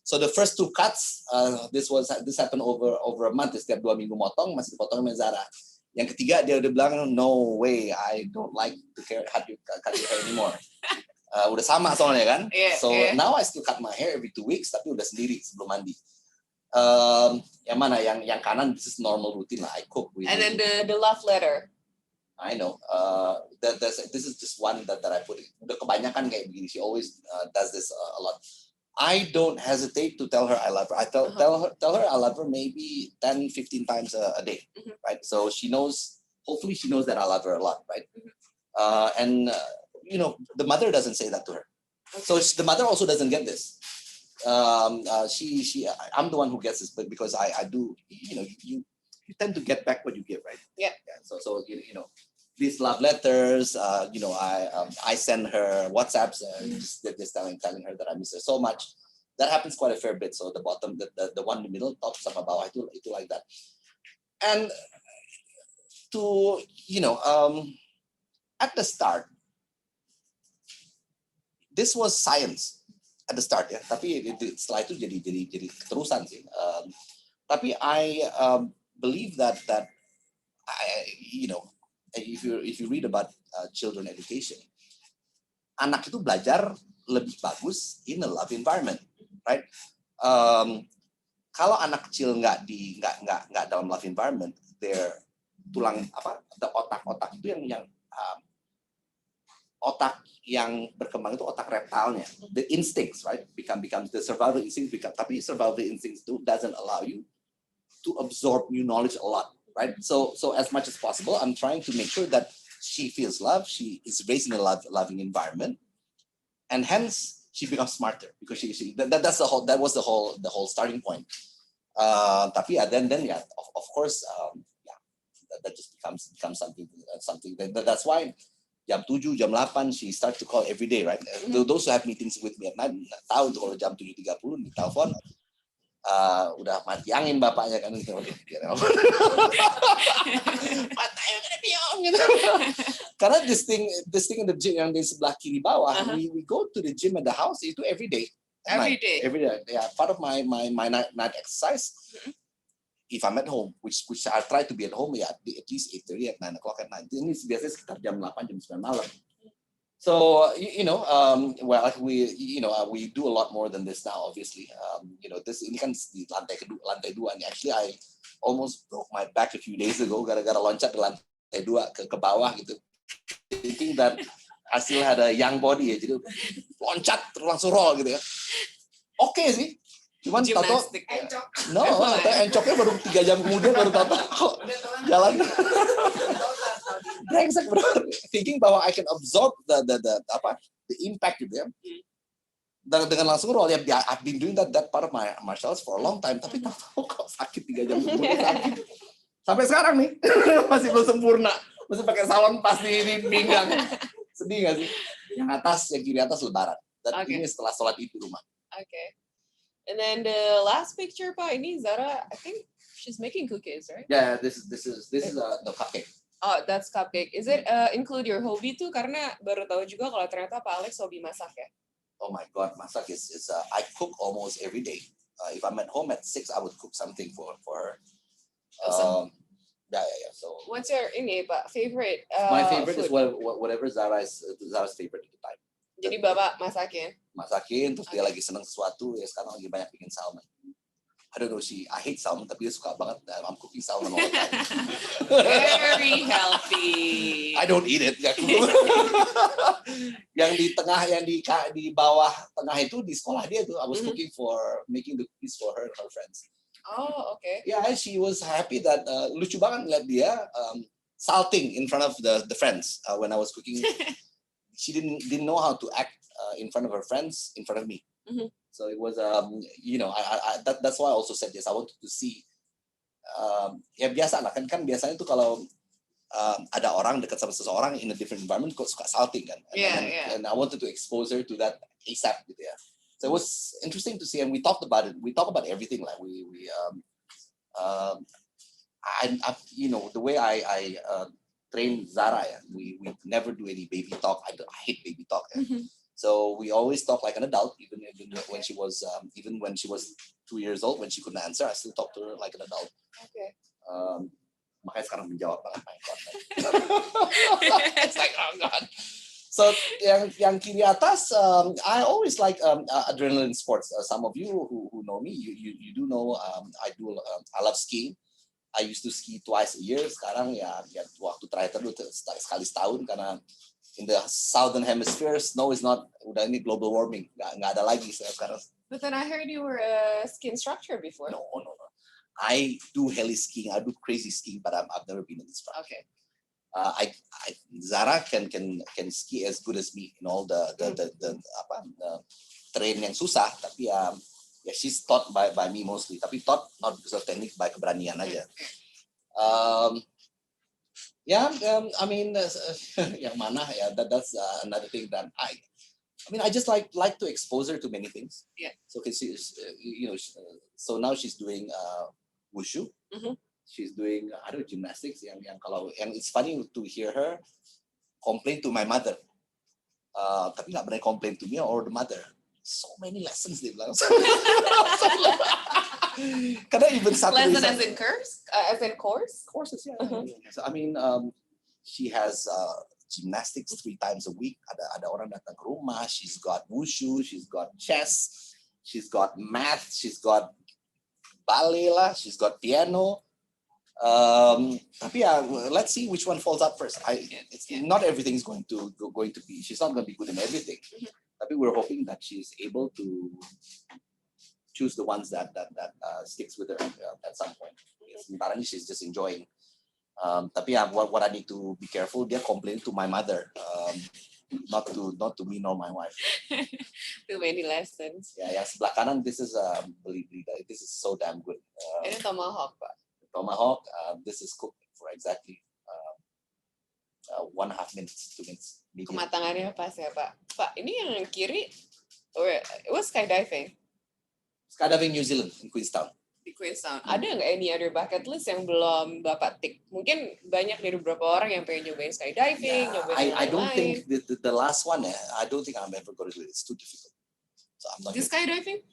So the first 2 cuts, this happened over a month. Setiap 2 minggu motong masih dipotong sama Zahra. Yang ketiga dia udah bilang no way, I don't like to cut your hair anymore. Udah sama soalnya kan. Now I still cut my hair every 2 weeks, tapi udah sendiri sebelum mandi. Yang mana? Yang kanan, this is normal routine lah. I cook. And then the love letter. I know. This is just one that I put. Udah kebanyakan kayak begini. She always does this a lot. I don't hesitate to tell her I love her. I tell her I love her maybe 10, 15 times a day, right? So she knows. Hopefully, she knows that I love her a lot, right? And you know, the mother doesn't say that to her. So the mother also doesn't get this. I'm the one who gets this, but because I do, you know, you tend to get back what you give, right? Yeah. So you know, these love letters, you know, I send her WhatsApps, just telling her that I miss her so much. That happens quite a fair bit. So the bottom, the one in the middle, top sama bawah itu like that. And to, you know, at the start, this was science at the start ya. Tapi setelah itu jadi keterusan sih. Tapi I believe that you know, if you read about children education, anak itu belajar lebih bagus in a love environment, right? Kalau anak kecil nggak dalam love environment, their tulang the otak itu yang otak yang berkembang itu otak reptilnya, the instincts, right? Becomes the survival instincts. Tapi survival instincts itu doesn't allow you to absorb new knowledge a lot. Right, so as much as possible, I'm trying to make sure that she feels love. She is raised in a loving environment, and hence she becomes smarter because that was the whole starting point. Tapi then yeah, of course, that just becomes something. That's why jam 7, jam 8 she starts to call every day, right? Those who have meetings with me at night tahu kalau jam 7.30 di telepon. Udah mati angin bapaknya kan gitu. Karena this thing in the gym yang di sebelah kiri bawah, we go to the gym at the house itu every day. Every day. Yeah, part of my night exercise. If I'm at home, which I try to be at home at least 8:30 at 9 o'clock at night. Ini biasanya sekitar jam 8 jam 9 malam. So you know, we do a lot more than this now. Obviously, you know, ini kan di lantai dua nih. Actually, I almost broke my back a few days ago gara-gara loncat di lantai 2 ke bawah gitu. Thinking that I still had a young body ya, jadi loncat terus langsung roll gitu ya. Oke sih, cuman tato encoknya baru 3 jam kemudian baru tato kok jalan. Brengsek bro, thinking bahwa I can absorb the impact gitu ya. Dengan langsung roll ya, I've been doing that part of my martial arts for a long time, tapi tahu kok sakit 3 jam kemudian sakit. Sampai sekarang nih masih belum sempurna, masih pakai salon pas di pinggang. Sedih nggak sih? Yang kiri atas lebaran. Dan ini setelah sholat di rumah. Okay. And then the last picture Pak, ini Zahra, I think she's making cookies, right? Yeah, this is the cupcake. Oh, that's cupcake. Is it include your hobby too? Karena baru tahu juga kalau ternyata Pak Alex hobi masak ya. Oh my God, masak is I cook almost every day. if I'm at home at 6, I would cook something for her. Awesome. Yeah. So What's your favorite? my favorite food? is whatever Zara's favorite at the time. Jadi bapak masakin. Masakin, terus dia lagi seneng sesuatu, ya sekarang lagi banyak bikin salmon. I don't know, I hate salmon, tapi dia suka banget. I'm cooking salmon all the time. Very healthy. I don't eat it. Yang di tengah, yang di bawah tengah itu di sekolah dia tuh, I was making the cookies for her and her friends. Oh, okay. Yeah, she was happy that lucu banget ngeliat dia salting in front of the friends when I was cooking. She didn't know how to act in front of her friends, in front of me. Mm-hmm. So it was, that's why I also said yes. I wanted to see, ya biasa lah kan biasanya tuh kalau ada orang dekat sama seseorang in a different environment kok suka salting kan. And I wanted to expose her to that ASAP gitu ya. So it was interesting to see, and we talked about it. We talk about everything, like the way I train Zara, we never do any baby talk. I hate baby talk. Mm-hmm. So we always talk like an adult, even when she was 2 years old, when she couldn't answer, I still talk to her like an adult. Okay. Makanya sekarang menjawab banget, my God. It's like, oh God. So yang kiri atas, I always like adrenaline sports. Some of you who know me, you do know I love skiing. I used to ski twice a year. Sekarang ya waktu terakhir dulu sekali setahun karena in the southern hemisphere snow is not, udah ini global warming, nggak ada lagi sekarang. But then I heard you were a ski instructor before. No. I do heli skiing. I do crazy skiing, but I've never been in this part. Okay. Zara can ski as good as me in all the terrain yang susah, tapi she's taught by me mostly. Tapi taught not because of technique, by keberanian aja. I mean, yang mana ya? That's another thing that I just like to expose her to many things. Yeah. So so now she's doing wushu. Mm-hmm. She's doing gymnastics. Yang it's funny to hear her complain to my mother. Tapi nggak berani complain to me or the mother. So many lessons dia bilang. Karena even satu lesson as in course? Courses, yeah. So, I mean, she has gymnastics 3 times a week. Ada orang datang ke rumah. She's got wushu, she's got chess, she's got math, she's got ballet lah, she's got piano. Tapi let's see which one falls out first. Not everything is going to be. She's not going to be good in everything. Mm-hmm. Tapi we're hoping that she's able to choose the ones that sticks with her at some point. Sementara ini she's just enjoying. Tapi what I need to be careful, dia complain to my mother, not to me nor my wife. Too many lessons. Yang sebelah kanan, this is this is so damn good. Ini tomahawk, Pak. Tomahawk, this is cooked for exactly 1.5 minutes, 2 minutes. Kematangannya pas ya, Pak. Pak, ini yang kiri, it was skydiving. Skydiving New Zealand in Queenstown. Di Queenstown. Ada nggak any other bucket list yang belum Bapak tik? Mungkin banyak dari beberapa orang yang pengen nyobain skydiving, nyobain I don't think the last one, I don't think I'm ever going to do it. It's too difficult. So I'm not. The skydiving?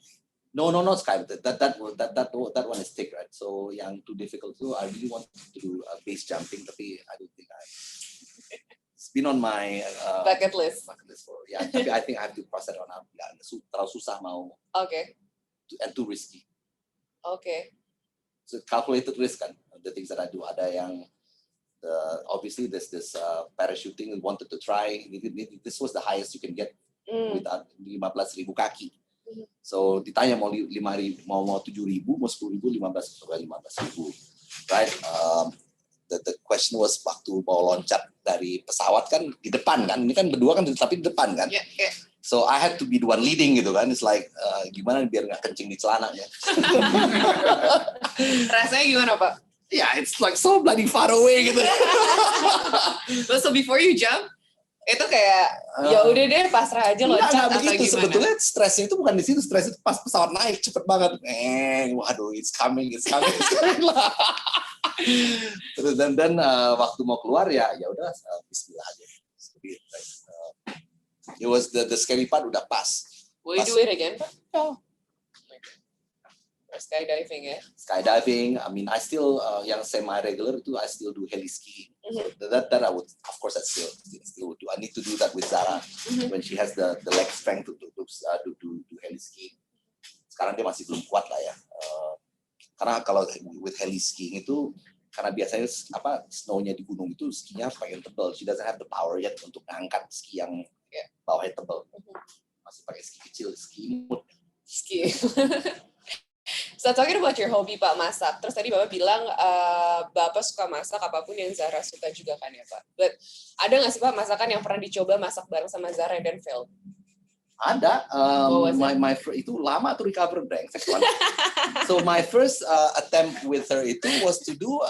No, not skydiving. That one is thick, right? So yang too difficult too. I really want to do base jumping, tapi I don't think it's been on my bucket list for tapi I think I have to cross that one out. Terlalu susah mau. Okay. And too risky. Okay. So calculated risk kan, the things that I do. Ada yang obviously this parachuting, we wanted to try. This was the highest you can get with 15,000 kaki. So ditanya mau 5,000, mau 7,000, mau 10,000, 15,000, right? The question was waktu mau loncat dari pesawat kan di depan kan, ini kan berdua kan tapi di depan kan. Yeah. So I had to be the one leading gitu kan. It's like gimana biar nggak kencing di celananya. Rasanya gimana, Pak? Yeah, it's like so bloody far away gitu. So before you jump, itu kayak ya udah deh pasrah aja loncat atau begitu. gimana? Sebetulnya stresnya itu bukan di situ, stres itu pas pesawat naik cepet banget. Waduh, it's coming lah. Terus dan waktu mau keluar ya udah Bismillah aja. It was the scary part udah pas. Will you do it again, Pak? No. Skydiving ya. Skydiving. I mean, I still yang semi regular itu I still do heli skiing. So that I would, of course, I still would do. I need to do that with Zara when she has the leg strength to do heli skiing. Sekarang dia masih belum kuat lah ya. Karena kalau with heli skiing itu karena biasanya snow-nya di gunung itu skinya pakai tebal. She doesn't have the power yet untuk ngangkat ski yang bawahnya tebal. Masih pakai ski kecil, ski imut. Ski. So talking about your hobby Pak, masak. Terus tadi Bapak bilang Bapak suka masak apapun yang Zara suka juga kan ya Pak. But ada nggak sih Pak masakan yang pernah dicoba masak bareng sama Zara dan fail? Ada. Itu lama tuh recover brengsek. So my first attempt with her itu was to do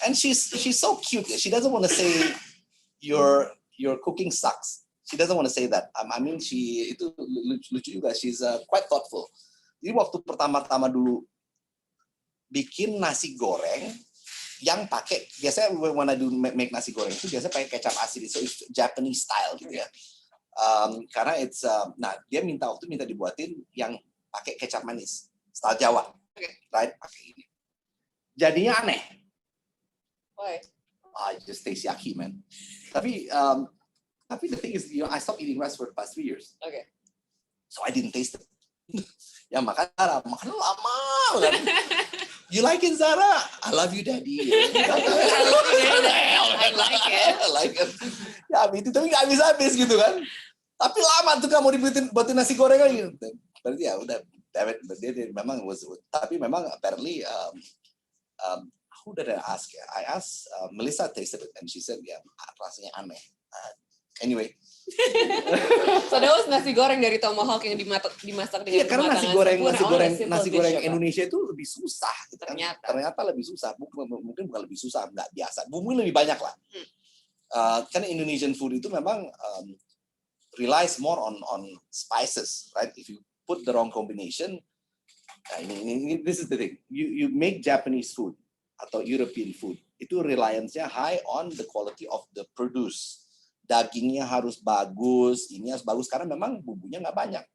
and she's so cute. She doesn't want to say your cooking sucks. She doesn't want to say that. I mean, itu lucu juga. She's quite thoughtful. Jadi waktu pertama-tama dulu bikin nasi goreng yang pakai, biasanya when I do make nasi goreng itu biasanya pakai kecap asin, so it's Japanese style gitu ya. Karena it's, dia minta dibuatin yang pakai kecap manis, style Jawa, right? Pakai ini. Jadinya aneh. Why? Just taste yucky, man. Tapi the thing is, I stopped eating rice for the past 3 years. Okay. So I didn't taste it. Ya makan lama kan. You like it, Zara? I love you, Daddy. I like it. Ya itu tapi nggak habis gitu kan. Tapi lama tuh kamu buatin nasi goreng gitu. Berarti ya udah. Dia memang tapi memang apparently who did I ask? I asked Melissa tasted it and she said rasanya aneh. Anyway. So that was nasi goreng dari Tomahawk yang dimasak dengan karena nasi goreng Indonesia itu lebih susah gitu kan. Ternyata lebih susah. Mungkin bukan lebih susah, nggak biasa. Bumbu lebih banyak lah. Karena Indonesian food itu memang relies more on spices, right? If you put the wrong combination, this is the thing. You make Japanese food atau European food, itu reliance-nya high on the quality of the produce. Dagingnya harus bagus, ini harus bagus karena memang bumbunya nggak banyak,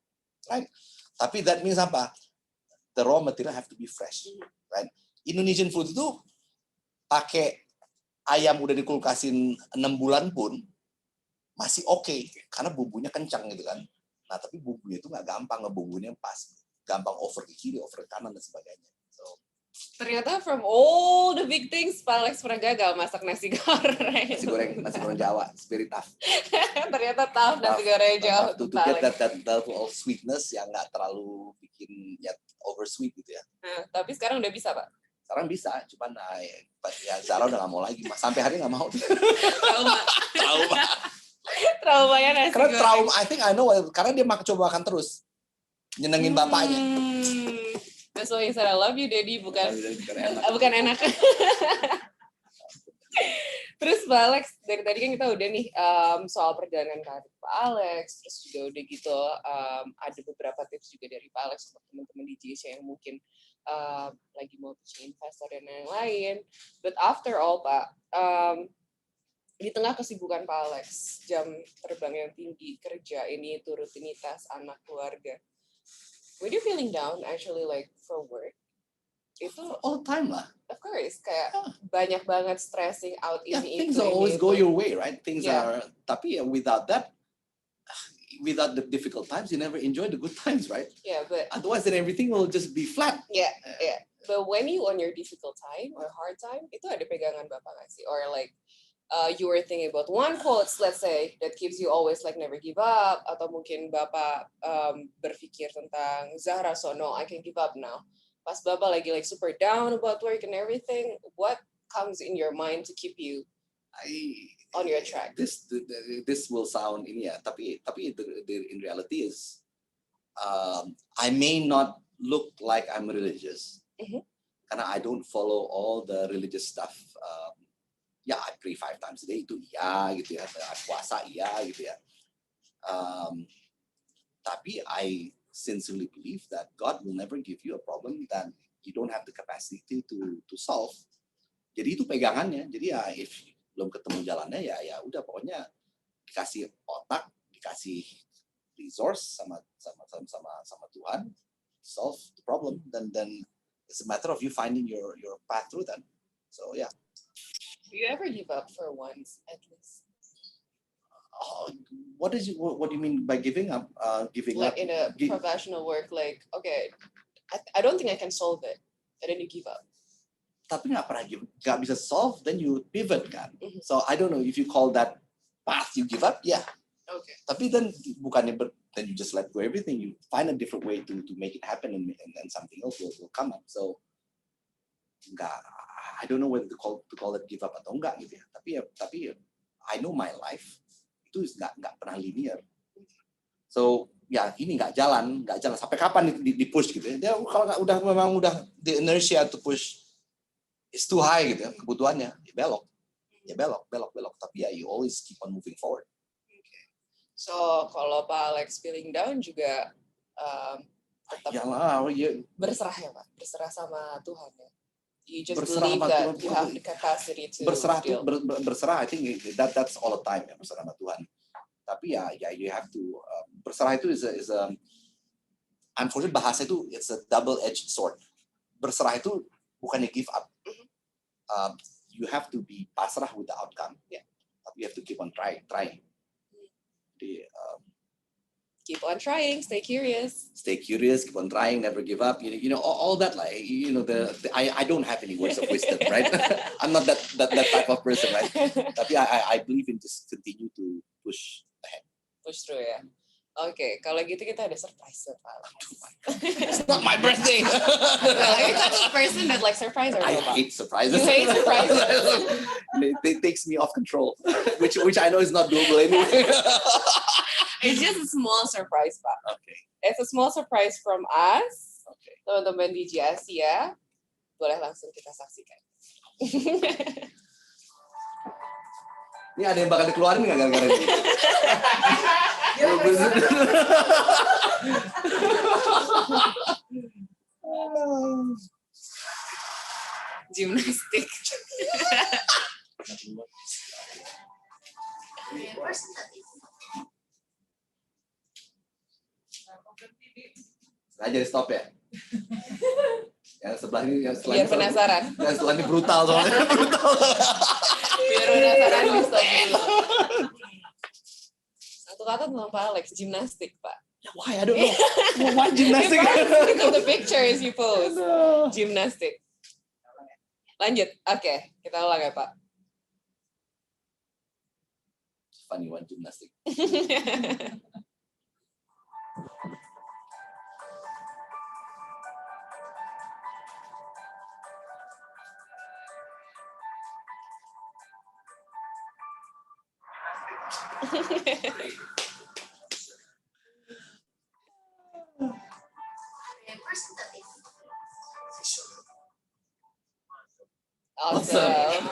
right? Tapi that means apa? The raw material have to be fresh, right? Indonesian food itu pakai ayam udah dikulkasin 6 bulan pun masih oke, karena bumbunya kencang gitu kan. Nah tapi bumbunya itu nggak gampang ngebumbunya pas, gampang over ke kiri, over ke kanan dan sebagainya. So, ternyata from all the big things, Pak Alex pernah gagal masak nasi goreng. Nasi goreng Jawa, very tough. Ternyata tough nasi goreng Jawa. To get that level of sweetness yang nggak terlalu bikin over sweet gitu ya. Tapi sekarang udah bisa Pak? Sekarang bisa, cuman ya Zara udah nggak mau lagi. Sampai hari nggak mau. Traumanya nasi karena goreng. I think I know, karena dia coba makan terus. Nyenengin bapaknya. That's why he said I love you, Daddy, bukan enak. Terus Pak Alex, dari tadi kan kita udah nih soal perjalanan karir Pak Alex, terus juga udah gitu ada beberapa tips juga dari Pak Alex untuk teman-teman di JC yang mungkin lagi mau pitching investor dan lain-lain. But after all Pak, di tengah kesibukan Pak Alex, jam terbang yang tinggi, kerja ini itu rutinitas anak keluarga. Were you feeling down actually like for work? Itu all the time lah. Of course, kayak banyak banget stressing out ini things don't always go your way, right? Things are, tapi without the difficult times, you never enjoy the good times, right? Yeah, but otherwise then everything will just be flat. Yeah. But when you on your difficult time or hard time, itu ada pegangan Bapak nggak sih? Or like you were thinking about one quotes, let's say, that keeps you always like never give up, atau mungkin Bapak berpikir tentang Zahra, so no, I can give up now. Pas Bapak lagi like super down about work and everything, what comes in your mind to keep you on your track? This will sound ini ya, tapi in reality is I may not look like I'm religious, karena I don't follow all the religious stuff. Ya, I pray 5 times a day itu iya gitu ya, puasa iya gitu ya. Tapi I sincerely believe that God will never give you a problem that you don't have the capacity to solve. Jadi itu pegangannya. Jadi ya, if belum ketemu jalannya ya udah pokoknya dikasih otak, dikasih resource sama Tuhan, solve the problem. Then it's a matter of you finding your path through that. So yeah. Do you ever give up for once at least? What do you mean by giving up? Giving like up in a professional work, like okay, I don't think I can solve it, and then you give up. Tapi nggak bisa solve, then you pivot kan. So I don't know if you call that path you give up, yeah. Okay. Tapi then bukannya then you just let go everything, you find a different way to make it happen, and something else will come up. So I don't know whether to call it give up atau enggak gitu ya. Tapi I know my life itu nggak pernah linear. So ya ini nggak jalan sampai kapan di push gitu ya. Dia kalau memang udah the inertia to push is too high gitu ya, kebutuhannya ya belok. Tapi ya you always keep on moving forward. Okay. So kalau Pak Alex feeling down juga tetap berserah ya Pak, berserah sama Tuhan ya. You just believe that you have the capacity to deal. Berserah, I think that's all the time ya, berserah sama Tuhan. Tapi ya you have to berserah itu is a unfortunately bahasa itu it's a double-edged sword. Berserah itu bukannya give up. You have to be pasrah with the outcome. Yeah. But you have to keep on trying. Jadi, keep on trying, stay curious. Stay curious, keep on trying, never give up. You know all that. Like I don't have any words of wisdom, right? I'm not that type of person, right? Tapi I believe in just continue to push ahead. Push through ya. Oke, kalau gitu kita ada surprise Pak. It's not my birthday. You're such a person that like surprise or I hate surprises. You hate surprises. It takes me off control, which I know is not doable anyway. It's just a small surprise, Pak. Okay. It's a small surprise from us. Okay. Teman-teman di Asia, boleh langsung kita saksikan. Ini ada yang bakal dikeluarin nggak gara-gara ini? Gimnastik. Sengaja di stop ya. Yang sebelah ini, Biar penasaran. Yang sebelah ini brutal soalnya. Biar penasaran di stop dulu. Satu kata tentang Pak Alex, gimnastik Pak. Why? I don't know. Why gymnastic? Because of the pictures you post. Gimnastik. Lanjut. Oke, kita ulang ya Pak. Funny one, gymnastic. Awesome.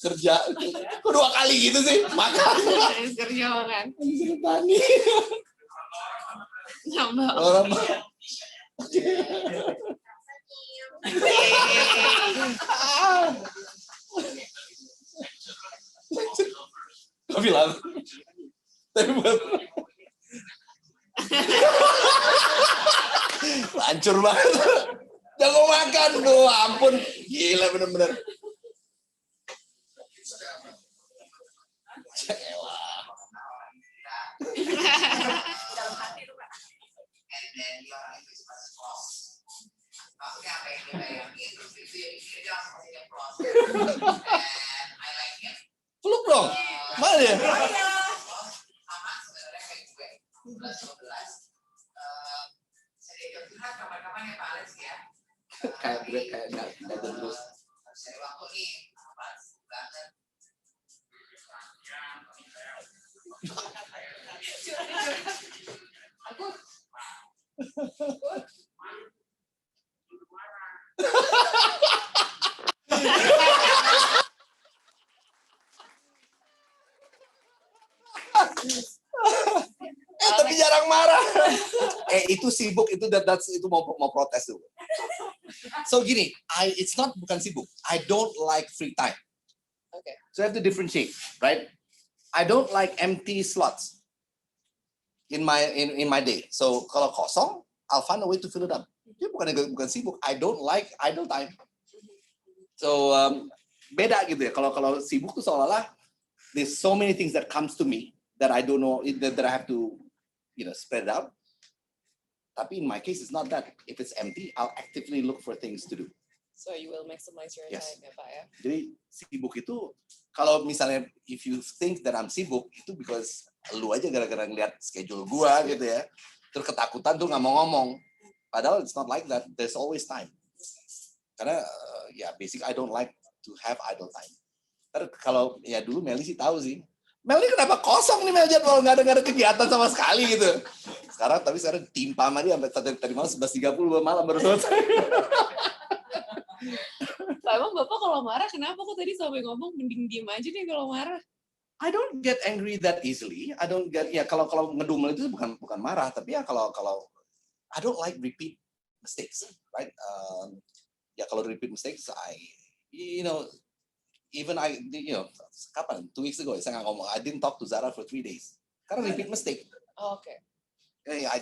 Kerja kok 2 kali gitu sih makan. Kerja makan. Tani. Nambah. Orang Kau bilang tapi hancur banget. Jago makan tuh, ampun, gila bener-bener. Peluk dong, mana dia? Kayak nggak terus. Tapi jarang marah. Itu sibuk, itu mau protes tuh. So gini, it's not bukan sibuk. I don't like free time. Okay. So I have to differentiate, right? I don't like empty slots in my day. So kalau kosong, I'll find a way to fill it up. Dia bukan sibuk. I don't like idle time. So beda gitu ya. Kalau sibuk tuh seolah-olah there's so many things that comes to me that I don't know that I have to spread out. Tapi in my case it's not that. If it's empty, I'll actively look for things to do. So you will maximize your time ya Pak ya. Jadi sibuk itu kalau misalnya if you think that I'm sibuk itu because lu aja gara-gara ngeliat schedule gua gitu ya. Terus ketakutan tuh nggak mau ngomong. Padahal it's not like that. There's always time. Karena basic I don't like to have idle time. Karena kalau ya dulu Meli sih tahu sih. Meli kenapa kosong nih Mel jadwal nggak ada kegiatan sama sekali gitu. Sekarang timpa sama dia sampai tadi malam 11.30 malam baru selesai. Pak, emang Bapak kalau marah kenapa kok tadi sampai ngomong mending diem aja nih kalau marah? I don't get angry that easily. I don't get kalau ngedumel itu bukan marah, tapi ya kalau I don't like repeat mistakes, right? Kalau repeat mistakes, kapan? 2 weeks ago saya nggak ngomong. I didn't talk to Zara for 3 days karena repeat mistake. Oh, okay. I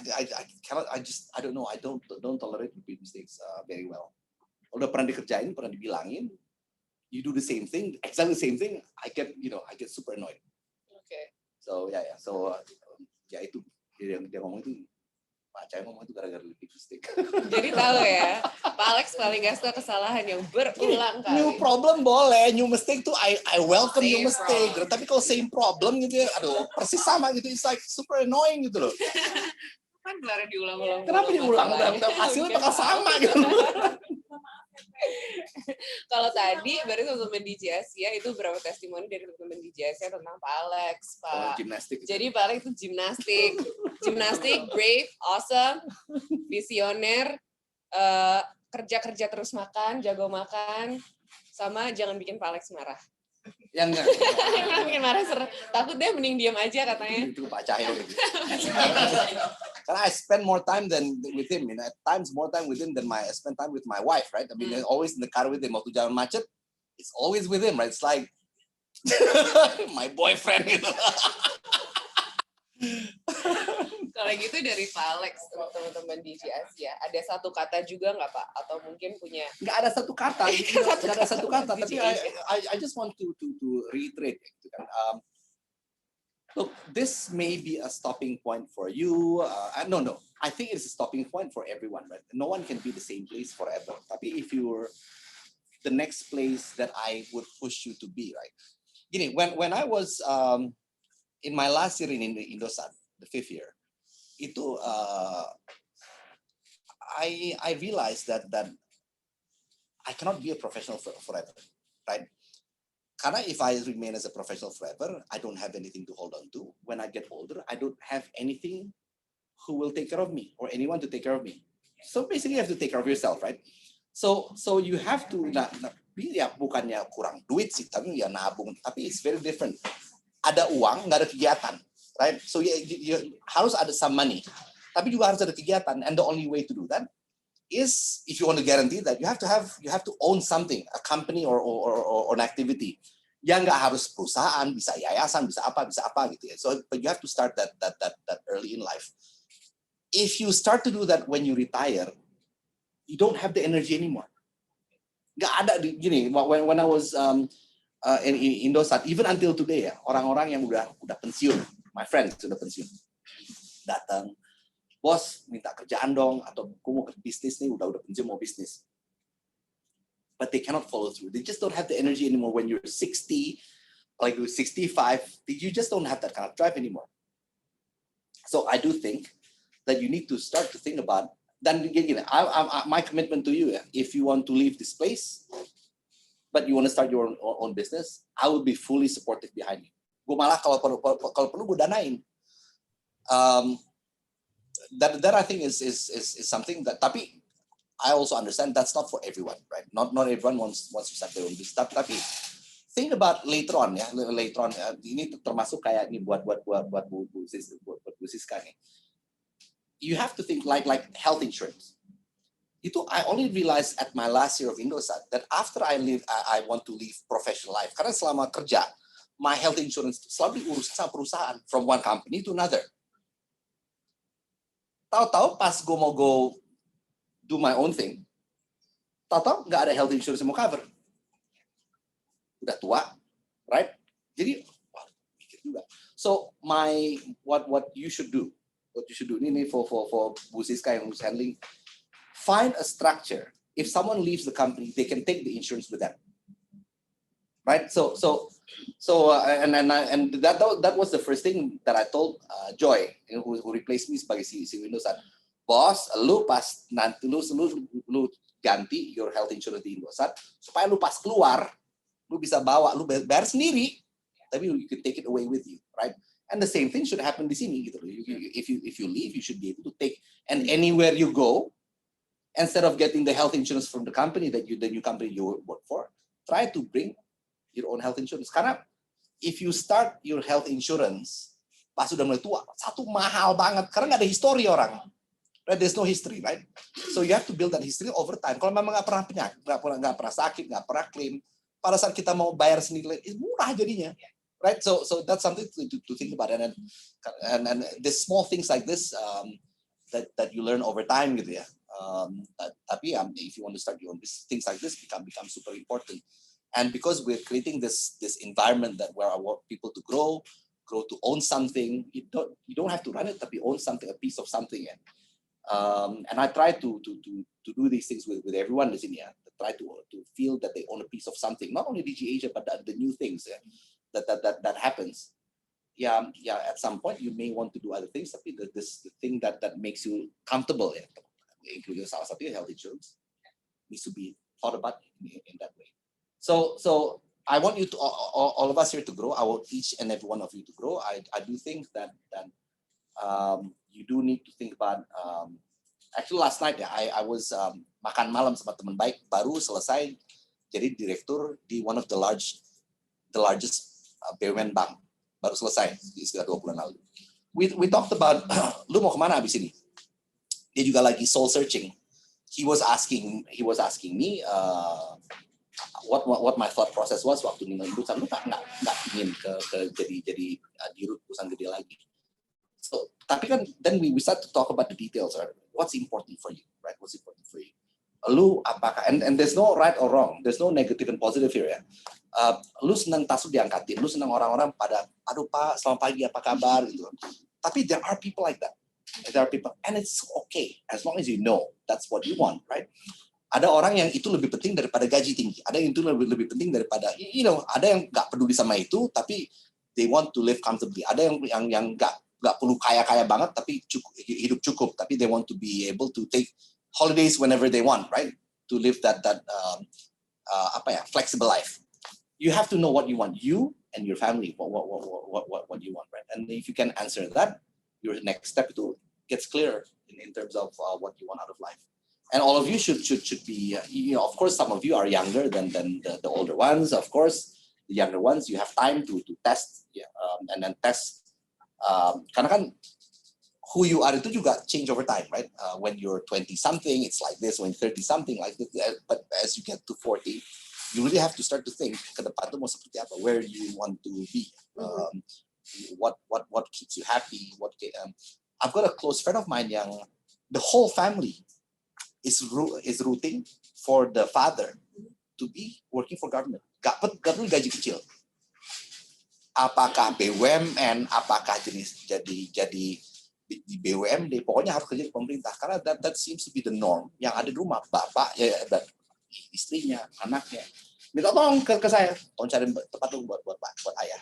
cannot. I don't know. I don't tolerate repeat mistakes very well. Udah pernah dikerjain, pernah dibilangin, you do the same thing, exactly the same thing, I get super annoyed. Okay. So itu dia ngomong itu, Pak Cahyo ngomong itu gara-gara repeat mistake. Jadi tahu ya, Pak Alex paling gak suka kesalahan yang berulang kali. New problem boleh, new mistake tuh I welcome new mistake. Tapi kalau same problem gitu ya, aduh persis sama gitu, it's like super annoying gitu loh. Kan gelarnya diulang-ulang. Kenapa diulang? Hasilnya bakal sama gitu. Kalau tadi berarti teman-teman di Asia itu berapa testimoni dari teman-teman di Asia tentang Pak Alex, Pak. Gimnastik. Jadi Pak Alex itu gimnastik, brave, awesome, visioner, kerja terus makan, jago makan, sama jangan bikin Pak Alex marah. Yang Jangan bikin marah, takut deh mending diam aja katanya. Itu Pak Cahyo. Karena I spend more time with him, at times more time with him than I spend time with my wife, right? I mean, always in the car with him. Waktu jalan macet, it's always with him, right? It's like my boyfriend gitu. Kalau gitu dari Pak Alex, teman-teman di Asia, ada satu kata juga nggak Pak? Atau mungkin punya? Nggak ada satu kata, nggak ada satu kata. Tapi I just want to reiterate, gitu kan. Look, this may be a stopping point for you. No. I think it's a stopping point for everyone, right? No one can be the same place forever. Tapi if you're the next place that I would push you to be, right? Gini, when I was in my last year in Indosat, the 5th year, itu I realized that I cannot be a professional forever, right? Karena if I remain as a professional forever, I don't have anything to hold on to. When I get older, I don't have anything who will take care of me or anyone to take care of me. So basically, you have to take care of yourself, right? So you have to bukannya kurang duit sih, tapi ya nabung. Tapi it's very different. Ada uang, nggak ada kegiatan, right? So you harus ada some money, tapi juga harus ada kegiatan. And the only way to do that is if you want to guarantee that you have to own something, a company or an activity. Yang nggak harus perusahaan, bisa yayasan, bisa apa gitu ya. So but you have to start that early in life. If you start to do that when you retire, you don't have the energy anymore. Nggak ada gini. When I was in Indosat, even until today ya, orang-orang yang udah pensiun, my friends sudah pensiun, datang. Bos minta kerjaan dong, atau aku mau ke bisnis nih, udah pensiun mau bisnis. But they cannot follow through. They just don't have the energy anymore when you're 60, like you're 65. You just don't have that kind of drive anymore. So I do think that you need to start to think about. Dan gini, my commitment to you, if you want to leave this place, but you want to start your own business, I will be fully supportive behind you. Gue malah kalau perlu gue danain. That I think is something that, tapi I also understand that's not for everyone, right? Not everyone wants to start their own business. Tapi think about later on ya, ini termasuk kayak ini buat Bu Siska nih. You have to think like health insurance. Itu I only realized at my last year of Indosat that after I want to leave professional life. Karena selama kerja, my health insurance selalu diurus sama perusahaan from one company to another. Tahu-tahu pas gue mau go do my own thing, tahu-tahu nggak ada health insurance yang mau cover. Udah tua, right? Jadi, wah, mikir juga. So what you should do ini for Bu Siska yang who's handling. Find a structure. If someone leaves the company, they can take the insurance with them, right? So that was the first thing that I told Joy, who replaced me sebagai si Indosat. Bos, lu pas nanti lu ganti your health insurance di Indosat supaya lu pas keluar lu bisa bawa, lu bayar sendiri, tapi you can take it away with you, right? And the same thing should happen di sini gitu loh. If you leave, you should be able to take, and anywhere you go. Instead of getting the health insurance from the new company you work for, try to bring your own health insurance. Karena if you start your health insurance pas sudah mulai tua, satu mahal banget karena nggak ada history orang. Right? There's no history, right? So you have to build that history over time. Kalau memang nggak pernah penyakit, nggak pernah sakit, nggak pernah klaim, pada saat kita mau bayar sendiri, murah jadinya. Right? So that's something to think about, and the small things like this that you learn over time gitu ya. Tapi if you want to start your own things like this become super important, and because we're creating this environment that where I want people to grow to own something, you don't have to run it, tapi own something, a piece of something, and I try to do these things with everyone di sini ya. Try to feel that they own a piece of something, not only DG Asia but the new things that happens. Yeah, at some point you may want to do other things, tapi the thing that makes you comfortable ya. Including salah satunya health insurance needs to be thought about in that way. So I want you to all of us here to grow. I want each and every one of you to grow. I do think that you do need to think about. Actually last night ya, I was makan malam sama teman baik, baru selesai jadi direktur di one of the largest BUMN bank, baru selesai sekitar 2 bulan lalu. We talked about lu mau kemana abis ini? Dia juga lagi soul searching. He was asking me what my thought process was waktu ninggalin perusahaan. Lu nggak ingin ke jadi dirut perusahaan gede lagi. So tapi kan then we start to talk about the details, right? What's important for you, right? What's important for you? Lu apakah and there's no right or wrong, there's no negative and positive here ya. Lu senang Tasuk diangkatin, lu senang orang-orang pada aduh Pak selamat pagi apa kabar gitu. Tapi there are people like that. There are people, and it's okay as long as you know that's what you want, right? Ada orang yang itu lebih penting daripada gaji tinggi. Ada yang itu lebih penting daripada, ada yang nggak peduli sama itu, tapi they want to live comfortably. Ada yang nggak perlu kaya banget, tapi hidup cukup. Tapi they want to be able to take holidays whenever they want, right? To live that flexible life. You have to know what you want, you and your family, what you want, right? And if you can answer that, your next step to gets clearer in terms of what you want out of life. And all of you should be, of course, some of you are younger than the older ones. Of course, the younger ones, you have time to test, and then test. Karena kan who you are itu juga change over time, right? When you're 20-something, it's like this. When 30-something, like this. But as you get to 40, you really have to start to think ke depan itu mau seperti apa, where you want to be. What keeps you happy? I've got a close friend of mine yang the whole family is rooting for the father to be working for government. Gak perlu gaji kecil. Apakah BUMN, apakah jenis jadi di BUMD, pokoknya harus kerja di pemerintah karena that seems to be the norm. Yang ada di rumah bapak ya dan istrinya, anaknya minta tolong ke saya, tolong cari tempat buat ayah.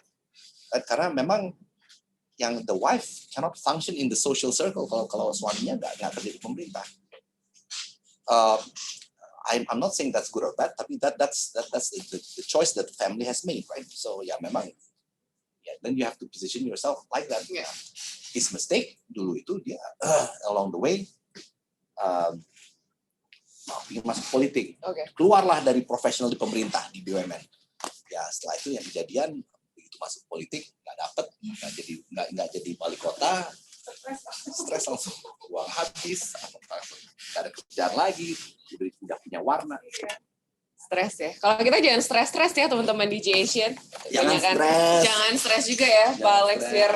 Karena memang yang the wife cannot function in the social circle kalau suaminya nggak kerja di pemerintah. I'm not saying that's good or bad, tapi that's the choice that the family has made, right? So memang, then you have to position yourself like that. Yeah. His mistake dulu itu dia along the way ingin masuk politik, keluarlah dari profesional di pemerintah di BUMN. Ya setelah itu yang kejadian begitu masuk politik nggak dapet, nggak jadi wali kota, stres langsung uang habis. nggak ada kerjaan lagi, udah punya warna. Stres ya. Kalau kita jangan stres-stres ya teman-teman DJ Asian. Jangan Kebanyakan- stres. Jangan stres juga ya, Pak Alex stres. biar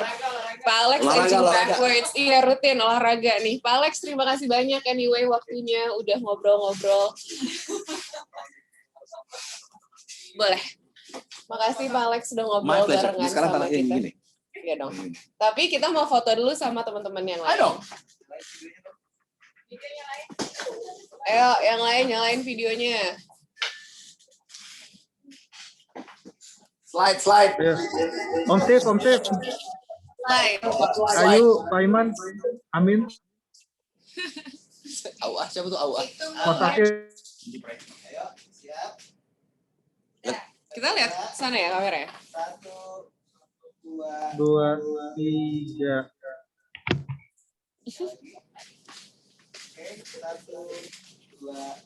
Pak Alex Olahraga, aging olahraga. backwards. Iya rutin olahraga nih. Pak Alex terima kasih banyak anyway waktunya udah ngobrol-ngobrol. Boleh. Makasih Pak Alex sudah My ngobrol pleasure. barengan Sekarang sama tanahnya yang kita. gini. Iya dong. Tapi kita mau foto dulu sama teman-teman yang lain. Ayo dong. Ayo, yang lain nyalain videonya. Slide. Ya. Om Steve. Lain. Ayu, Pak Iman, Amin, Awah, siapa tuh Awah? Mas Akil. Ayo, siap. Kita lihat sana ya kameranya. 1, 2, 2, 3. Oke, 1, 2, 3.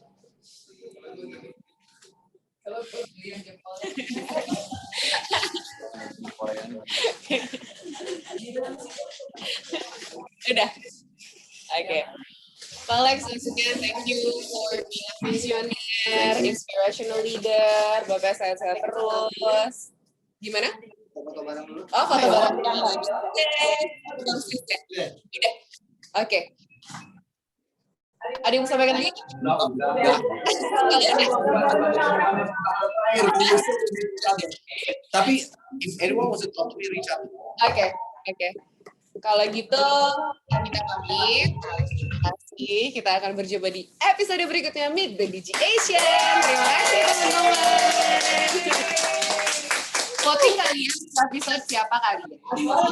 Udah. Oke. Pak Alex, once again, thank you for being a visioner, inspirational leader. Bapak sehat-sehat terus. Gimana? Foto bareng dulu. Oh, foto bareng. Udah. Oke. Ada yang mau sampaikan lagi? Tapi if anyone wants to talk to me, reach out. Oke. Kalau gitu, kita pamit. Terima kasih. Kita akan berjumpa di episode berikutnya Meet the DJ Asian. Terima kasih teman-teman. Voting kalian episode siapa kalian? Oh.